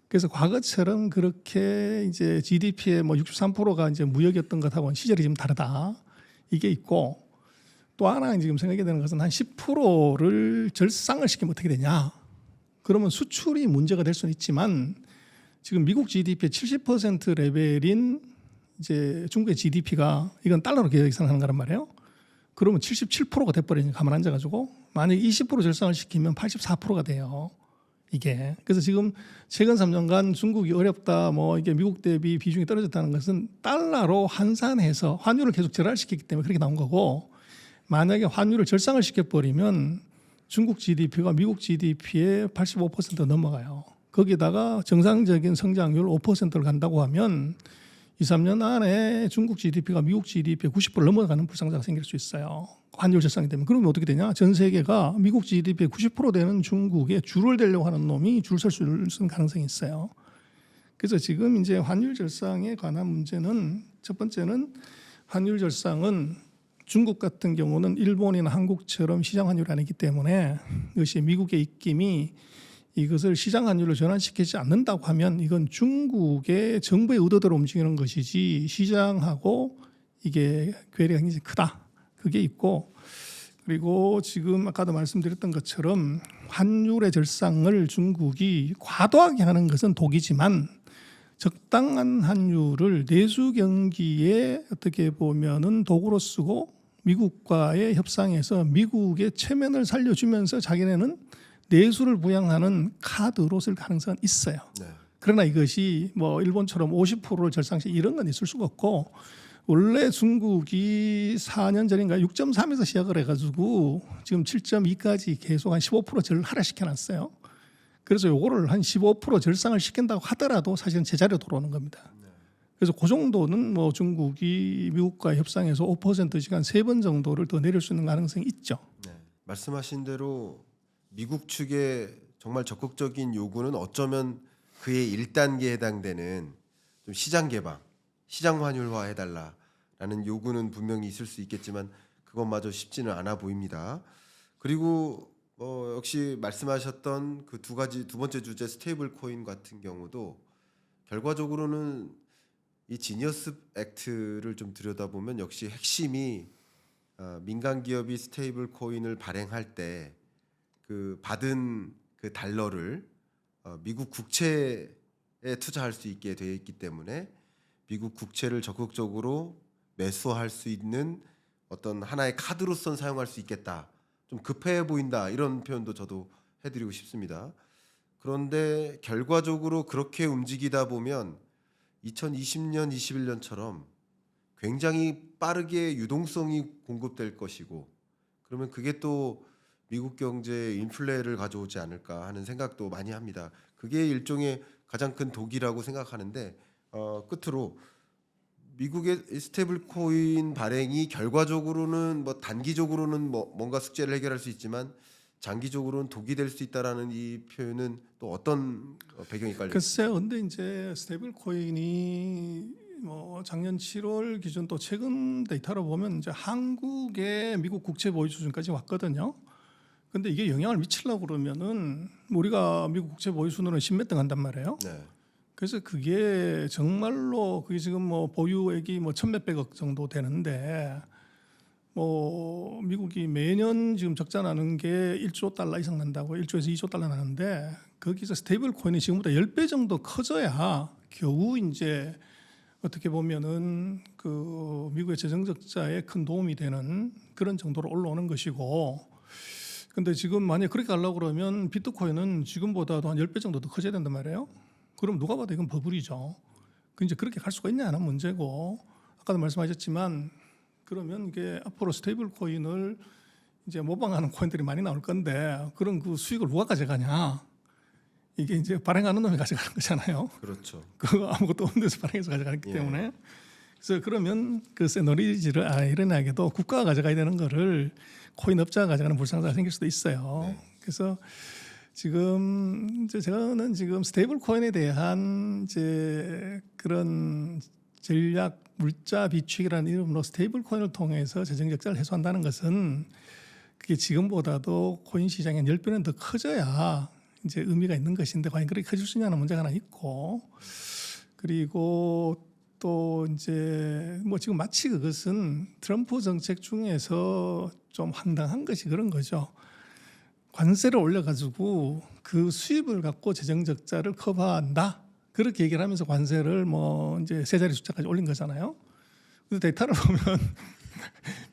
그래서 과거처럼 그렇게 이제 GDP의 뭐 63%가 이제 무역이었던 것하고는 시절이 좀 다르다, 이게 있고, 또 하나 지금 생각이 되는 것은 한 10%를 절상을 시키면 어떻게 되냐. 그러면 수출이 문제가 될 수는 있지만 지금 미국 GDP의 70% 레벨인 이제 중국의 GDP가, 이건 달러로 계산하는 거란 말이에요. 그러면 77%가 돼버리니까 가만 앉아가지고 만약에 20% 절상을 시키면 84%가 돼요. 이게 그래서 지금 최근 3년간 중국이 어렵다 뭐 이게 미국 대비 비중이 떨어졌다는 것은 달러로 환산해서 환율을 계속 절하시켰기 때문에 그렇게 나온 거고 만약에 환율을 절상을 시켜버리면 중국 GDP가 미국 GDP의 85% 넘어가요. 거기다가 정상적인 성장률 5%를 간다고 하면 2, 3년 안에 중국 GDP가 미국 GDP의 90% 넘어가는 불상자가 생길 수 있어요. 환율 절상이 되면. 그러면 어떻게 되냐? 전 세계가 미국 GDP의 90% 되는 중국에 줄을 대려고 하는 놈이 줄 설 수 있는 가능성이 있어요. 그래서 지금 이제 환율 절상에 관한 문제는 첫 번째는 환율 절상은 중국 같은 경우는 일본이나 한국처럼 시장 환율이 아니기 때문에 이것이 미국의 입김이 이것을 시장 환율로 전환시키지 않는다고 하면 이건 중국의 정부의 의도대로 움직이는 것이지 시장하고 이게 괴리가 굉장히 크다. 그게 있고 그리고 지금 아까도 말씀드렸던 것처럼 환율의 절상을 중국이 과도하게 하는 것은 독이지만 적당한 환율을 내수 경기에 어떻게 보면은 도구로 쓰고 미국과의 협상에서 미국의 체면을 살려주면서 자기네는 내수를 부양하는 카드로 쓸 가능성은 있어요. 네. 그러나 이것이 뭐 일본처럼 50%를 절상시 이런 건 있을 수가 없고 원래 중국이 4년 전인가 6.3에서 시작을 해가지고 지금 7.2까지 계속 한 15% 하락시켜놨어요. 그래서 요거를 한 15% 절상을 시킨다고 하더라도 사실은 제자리로 돌아오는 겁니다. 그래서 그 정도는 뭐 중국이 미국과 협상에서 5%씩 한 3번 정도를 더 내릴 수 있는 가능성이 있죠. 네. 말씀하신 대로 미국 측의 정말 적극적인 요구는 어쩌면 그의 1단계에 해당되는 좀 시장 개방, 시장 환율화 해달라라는 요구는 분명히 있을 수 있겠지만 그것마저 쉽지는 않아 보입니다. 그리고 역시 말씀하셨던 그 두 번째 주제 스테이블 코인 같은 경우도 결과적으로는 이 지니어스 액트를 좀 들여다보면 역시 핵심이 민간 기업이 스테이블 코인을 발행할 때 그 받은 그 달러를 미국 국채에 투자할 수 있게 되어 있기 때문에 미국 국채를 적극적으로 매수할 수 있는 어떤 하나의 카드로선 사용할 수 있겠다. 좀 급해 보인다 이런 표현도 저도 해드리고 싶습니다. 그런데 결과적으로 그렇게 움직이다 보면 2020년, 21년처럼 굉장히 빠르게 유동성이 공급될 것이고 그러면 그게 또 미국 경제에 인플레를 가져오지 않을까 하는 생각도 많이 합니다. 그게 일종의 가장 큰 독이라고 생각하는데 끝으로 미국의 스테이블 코인 발행이 결과적으로는 뭐 단기적으로는 뭐 뭔가 숙제를 해결할 수 있지만 장기적으로는 독이 될 수 있다라는 이 표현은 또 어떤 배경이 깔려 있습니까? 글쎄요. 근데 이제 스테이블 코인이 뭐 작년 7월 기준 또 최근 데이터로 보면 이제 한국의 미국 국채 보유 수준까지 왔거든요. 근데 이게 영향을 미치려고 그러면은 우리가 미국 국채 보유 수준은 10몇 등 한단 말이에요. 네. 그래서 그게 정말로 그게 지금 뭐 보유액이 뭐 천몇백억 정도 되는데 뭐 미국이 매년 지금 적자 나는 게 1조 달러 이상 난다고 1조에서 2조 달러 나는데 거기서 스테이블 코인이 지금보다 10배 정도 커져야 겨우 이제 어떻게 보면은 그 미국의 재정 적자에 큰 도움이 되는 그런 정도로 올라오는 것이고 근데 지금 만약 그렇게 하려고 그러면 비트코인은 지금보다도 한 10배 정도 더 커져야 된단 말이에요. 그럼 누가 봐도 이건 버블이죠. 그 이제 그렇게 갈 수가 있냐는 문제고 아까도 말씀하셨지만 그러면 이게 앞으로 스테이블 코인을 이제 모방하는 코인들이 많이 나올 건데 그런 그 수익을 누가 가져가냐? 이게 이제 발행하는 놈이 가져가는 거잖아요. 그렇죠. 그거 아무것도 없는 데서 발행해서 가져가기 때문에 그래서 그러면 그 세너리지를 아이러니하게도 국가가 가져가야 되는 거를 코인 업자가 가져가는 불상사가 생길 수도 있어요. 그래서 지금 이제 저는 지금 스테이블 코인에 대한 이제 그런 전략 물자 비축이라는 이름으로 스테이블 코인을 통해서 재정 적자를 해소한다는 것은 그게 지금보다도 코인 시장이 10배는 더 커져야 이제 의미가 있는 것인데 과연 그렇게 커질 수 있냐는 문제가 하나 있고 그리고 또 이제 뭐 지금 마치 그것은 트럼프 정책 중에서 좀 황당한 것이 그런 거죠. 관세를 올려가지고 그 수입을 갖고 재정 적자를 커버한다. 그렇게 얘기를 하면서 관세를 뭐 이제 세 자리 숫자까지 올린 거잖아요. 근데 데이터를 보면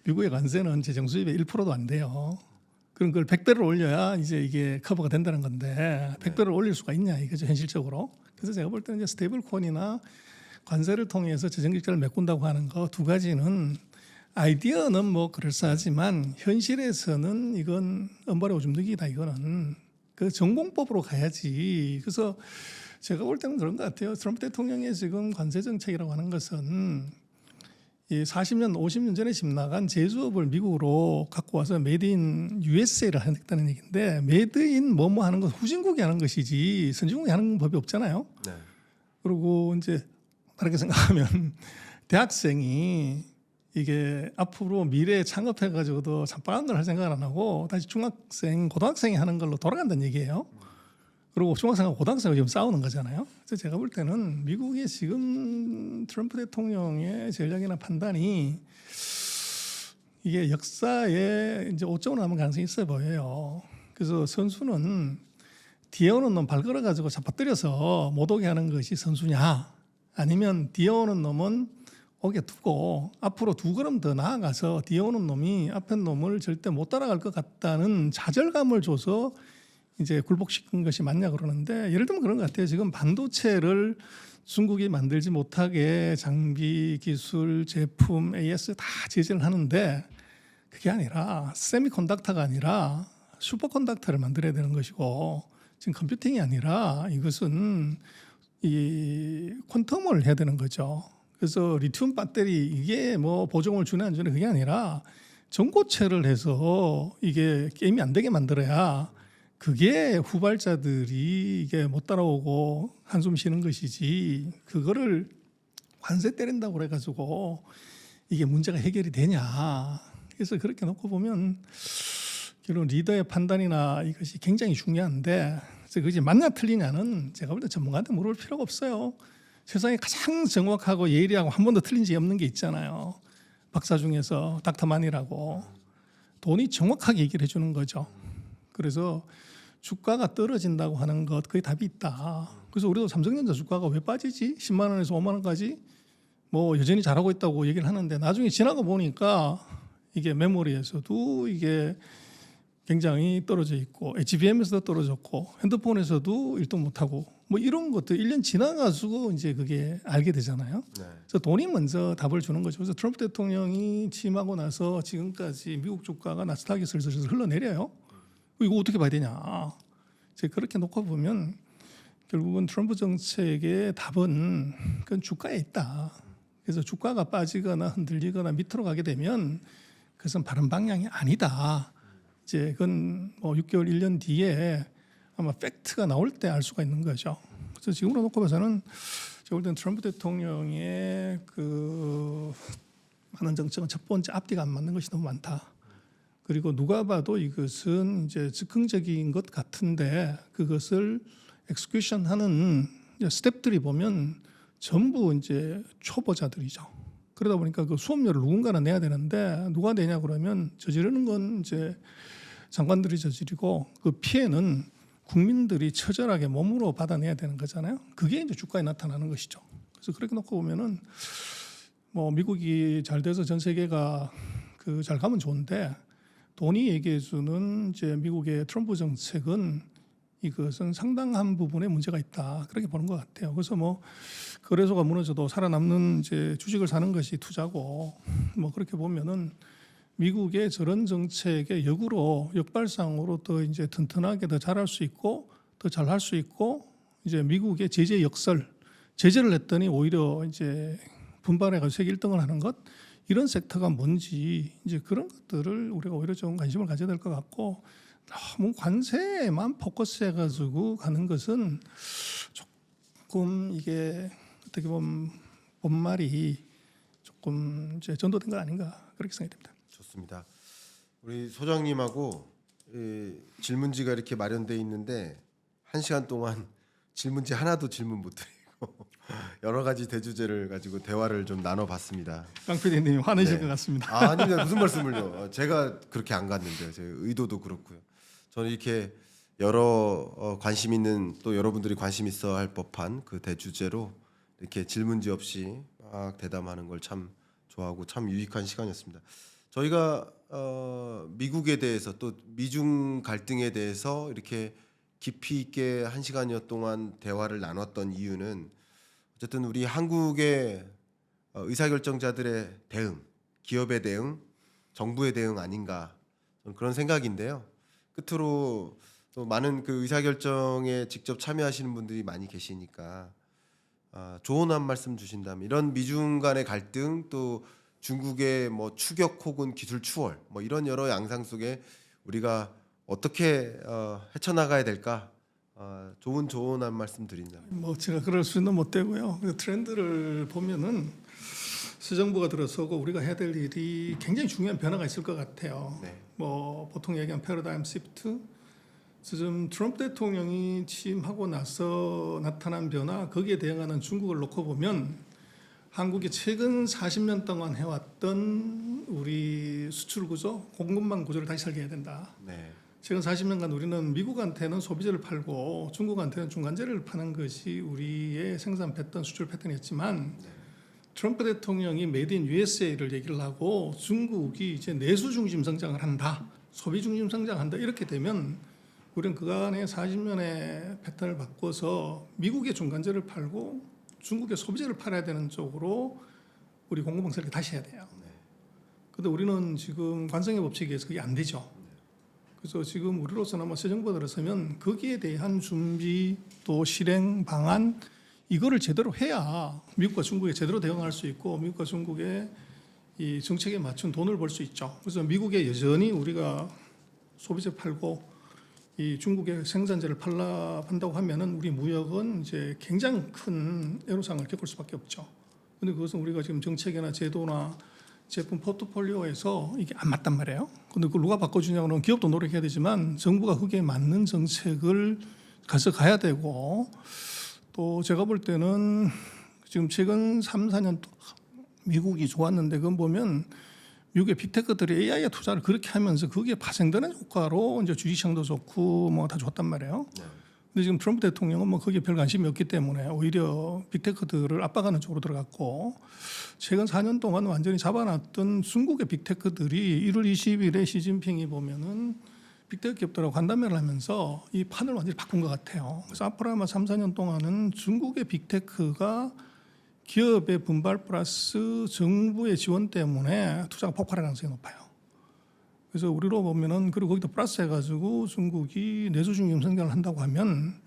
미국의 관세는 재정 수입의 1%도 안 돼요. 그런 걸 100배를 올려야 이제 이게 커버가 된다는 건데 100배를 올릴 수가 있냐 이거죠 현실적으로. 그래서 제가 볼 때는 이제 스테이블 코인이나 관세를 통해서 재정 적자를 메꾼다고 하는 거 두 가지는 아이디어는 뭐 그럴싸하지만 현실에서는 이건 엄발의 오줌 누기다. 이거는 그 전공법으로 가야지. 그래서 제가 볼 때는 그런 것 같아요. 트럼프 대통령의 지금 관세 정책이라고 하는 것은 이 40년, 50년 전에 집 나간 제조업을 미국으로 갖고 와서 메이드 인 USA를 하겠다는 얘기인데 메이드 인 뭐뭐 하는 건 후진국이 하는 것이지 선진국이 하는 법이 없잖아요. 네. 그리고 이제 다르게 생각하면 대학생이 이게 앞으로 미래에 창업해가지고도 참 걸 할 생각을 안 하고 다시 중학생, 고등학생이 하는 걸로 돌아간다는 얘기예요. 그리고 중학생하고 고등학생하고 지금 싸우는 거잖아요. 그래서 제가 볼 때는 미국의 지금 트럼프 대통령의 전략이나 판단이 이게 역사에 이제 오점으로 남은 가능성이 있어 보여요. 그래서 선수는 뒤에 오는 놈 발 걸어가지고 잡아뜨려서 못 오게 하는 것이 선수냐, 아니면 뒤에 오는 놈은 오게 두고 앞으로 두 걸음 더 나아가서 뒤에 오는 놈이 앞에 놈을 절대 못 따라갈 것 같다는 좌절감을 줘서 이제 굴복시킨 것이 맞냐 그러는데, 예를 들면 그런 것 같아요. 지금 반도체를 중국이 만들지 못하게 장비, 기술, 제품, AS 다 제재를 하는데 그게 아니라 세미컨덕터가 아니라 슈퍼컨덕터를 만들어야 되는 것이고, 지금 컴퓨팅이 아니라 이것은 이 퀀텀을 해야 되는 거죠. 그래서 리튬 배터리 이게 뭐 보정을 주네 안 주네 그게 아니라 전고체를 해서 이게 게임이 안 되게 만들어야 그게 후발자들이 이게 못 따라오고 한숨 쉬는 것이지, 그거를 관세 때린다고 그래가지고 이게 문제가 해결이 되냐. 그래서 그렇게 놓고 보면 결국 리더의 판단이나 이것이 굉장히 중요한데, 그래서 그것이 맞냐 틀리냐는 제가 볼 때 전문가한테 물어볼 필요가 없어요. 세상에 가장 정확하고 예리하고 한 번도 틀린 적이 없는 게 있잖아요. 박사 중에서 닥터만이라고. 돈이 정확하게 얘기를 해주는 거죠. 그래서 주가가 떨어진다고 하는 것, 그게 답이 있다. 그래서 우리도 삼성전자 주가가 왜 빠지지? 10만 원에서 5만 원까지 뭐 여전히 잘하고 있다고 얘기를 하는데, 나중에 지나가 보니까 이게 메모리에서도 이게 굉장히 떨어져 있고, HBM에서도 떨어졌고, 핸드폰에서도 1등 못하고, 뭐 이런 것들 1년 지나가지고 이제 그게 알게 되잖아요. 네. 그래서 돈이 먼저 답을 주는 거죠. 그래서 트럼프 대통령이 취임하고 나서 지금까지 미국 주가가 나스닥이 슬슬 흘러내려요. 이거 어떻게 봐야 되냐. 제가 그렇게 놓고 보면 결국은 트럼프 정책의 답은 그건 주가에 있다. 그래서 주가가 빠지거나 흔들리거나 밑으로 가게 되면 그것은 바른 방향이 아니다. 이제 그건 뭐 6개월, 1년 뒤에 아마 팩트가 나올 때 알 수가 있는 거죠. 그래서 지금으로 놓고 봐서는 제가 볼 때는 트럼프 대통령의 그 많은 정책은 첫 번째 앞뒤가 안 맞는 것이 너무 많다. 그리고 누가 봐도 이것은 이제 즉흥적인 것 같은데 그것을 엑스큐션하는 스텝들이 보면 전부 이제 초보자들이죠. 그러다 보니까 그 수업료를 누군가는 내야 되는데 누가 내냐 그러면 저지르는 건 이제 장관들이 저지르고 그 피해는 국민들이 처절하게 몸으로 받아내야 되는 거잖아요. 그게 이제 주가에 나타나는 것이죠. 그래서 그렇게 놓고 보면은 뭐 미국이 잘 돼서 전 세계가 그 잘 가면 좋은데, 돈이 얘기해주는 이제 미국의 트럼프 정책은 이것은 상당한 부분에 문제가 있다, 그렇게 보는 것 같아요. 그래서 뭐 거래소가 무너져도 살아남는 이제 주식을 사는 것이 투자고, 뭐 그렇게 보면은 미국의 저런 정책의 역으로 역발상으로 더 이제 튼튼하게 더 잘할 수 있고 더 잘할 수 있고, 이제 미국의 제재 역설, 제재를 했더니 오히려 이제 분발해가지고 세계 1등을 하는 것, 이런 섹터가 뭔지 이제 그런 것들을 우리가 오히려 좀 관심을 가져야 될 것 같고, 너무 관세에만 포커스해가지고 가는 것은 조금 이게 어떻게 보면 본말이 조금 이제 전도된 거 아닌가, 그렇게 생각이 됩니다. 좋습니다. 우리 소장님하고 질문지가 이렇게 마련돼 있는데 1시간 동안 질문지 하나도 질문 못 드리고 여러 가지 대주제를 가지고 대화를 좀 나눠봤습니다. 강 PD님이 화내실 네. 것 같습니다. 아닙니다. 무슨 말씀을요? 제가 그렇게 안 갔는데요. 제 의도도 그렇고요. 저는 이렇게 여러 관심 있는, 또 여러분들이 관심 있어 할 법한 그 대주제로 이렇게 질문지 없이 막 대담하는 걸 참 좋아하고 참 유익한 시간이었습니다. 저희가 미국에 대해서 또 미중 갈등에 대해서 이렇게 깊이 있게 1시간여 동안 대화를 나눴던 이유는 어쨌든 우리 한국의 의사결정자들의 대응, 기업의 대응, 정부의 대응 아닌가 저는 그런 생각인데요. 끝으로 또 많은 그 의사결정에 직접 참여하시는 분들이 많이 계시니까 좋은 한 말씀 주신다면 이런 미중 간의 갈등 또 중국의 뭐 추격 혹은 기술 추월 뭐 이런 여러 양상 속에 우리가 어떻게 헤쳐나가야 될까 좋은 한 말씀 드린다면. 뭐 제가 그럴 수는 못 되고요. 그 트렌드를 보면은 새 정부가 들어서고 우리가 해야 될 일이 굉장히 중요한 변화가 있을 것 같아요. 네. 뭐 보통 얘기하는 패러다임 시프트. 지금 트럼프 대통령이 취임하고 나서 나타난 변화, 거기에 대응하는 중국을 놓고 보면 한국이 최근 40년 동안 해왔던 우리 수출 구조, 공급망 구조를 다시 설계해야 된다. 네. 최근 40년간 우리는 미국한테는 소비재를 팔고 중국한테는 중간재를 파는 것이 우리의 생산 패턴, 수출 패턴이었지만 트럼프 대통령이 메이드 인 USA를 얘기를 하고 중국이 이제 내수 중심 성장을 한다, 소비 중심 성장한다 이렇게 되면 우리는 그간의 40년의 패턴을 바꿔서 미국의 중간재를 팔고 중국의 소비재를 팔아야 되는 쪽으로 우리 공급망 설계 다시 해야 돼요. 그런데 우리는 지금 관성의 법칙에 의해서 그게 안 되죠. 그래서 지금 우리로서는 아마 새 정부가 들어서면 거기에 대한 준비 또 실행 방안 이거를 제대로 해야 미국과 중국에 제대로 대응할 수 있고 미국과 중국의 이 정책에 맞춘 돈을 벌 수 있죠. 그래서 미국에 여전히 우리가 소비재 팔고 이 중국의 생산재를 판다고 하면은 우리 무역은 이제 굉장히 큰 애로사항을 겪을 수밖에 없죠. 그런데 그것은 우리가 지금 정책이나 제도나 제품 포트폴리오에서 이게 안 맞단 말이에요. 근데 그걸 누가 바꿔주냐고는 기업도 노력해야 되지만 정부가 거기에 맞는 정책을 가져가야 되고 또 제가 볼 때는 지금 최근 3, 4년 미국이 좋았는데 그건 보면 미국의 빅테크들이 AI에 투자를 그렇게 하면서 거기에 파생되는 효과로 이제 주식시장도 좋고 뭐 다 좋았단 말이에요. 근데 지금 트럼프 대통령은 뭐 거기에 별 관심이 없기 때문에 오히려 빅테크들을 압박하는 쪽으로 들어갔고 최근 4년 동안 완전히 잡아놨던 중국의 빅테크들이 1월 20일에 시진핑이 보면은 빅테크 기업들하고 간담회를 하면서 이 판을 완전히 바꾼 것 같아요. 그래서 앞으로 아마 3, 4년 동안은 중국의 빅테크가 기업의 분발 플러스 정부의 지원 때문에 투자가 폭발할 가능성이 높아요. 그래서 우리로 보면은 그리고 거기다 플러스 해가지고 중국이 내수 중심 성장을 한다고 하면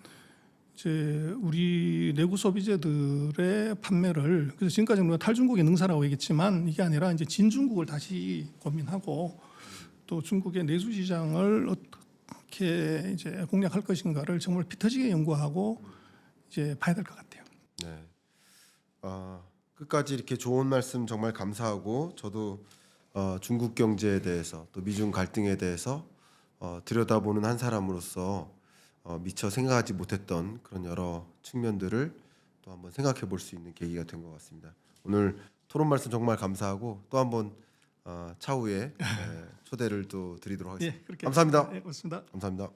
이제 우리 내구 소비재들의 판매를 그래서 지금까지 우리가 탈중국의 능사라고 얘기했지만 이게 아니라 이제 진중국을 다시 고민하고 또 중국의 내수 시장을 어떻게 이제 공략할 것인가를 정말 피 터지게 연구하고 이제 봐야 될 것 같아요. 네. 끝까지 이렇게 좋은 말씀 정말 감사하고 저도 중국 경제에 대해서 또 미중 갈등에 대해서 들여다보는 한 사람으로서 미처 생각하지 못했던 그런 여러 측면들을 또 한번 생각해 볼 수 있는 계기가 된 것 같습니다. 오늘 토론 말씀 정말 감사하고 또 한번 차후에 초대를 또 드리도록 하겠습니다. 예, 그렇게 감사합니다. 네, 고맙습니다. 감사합니다.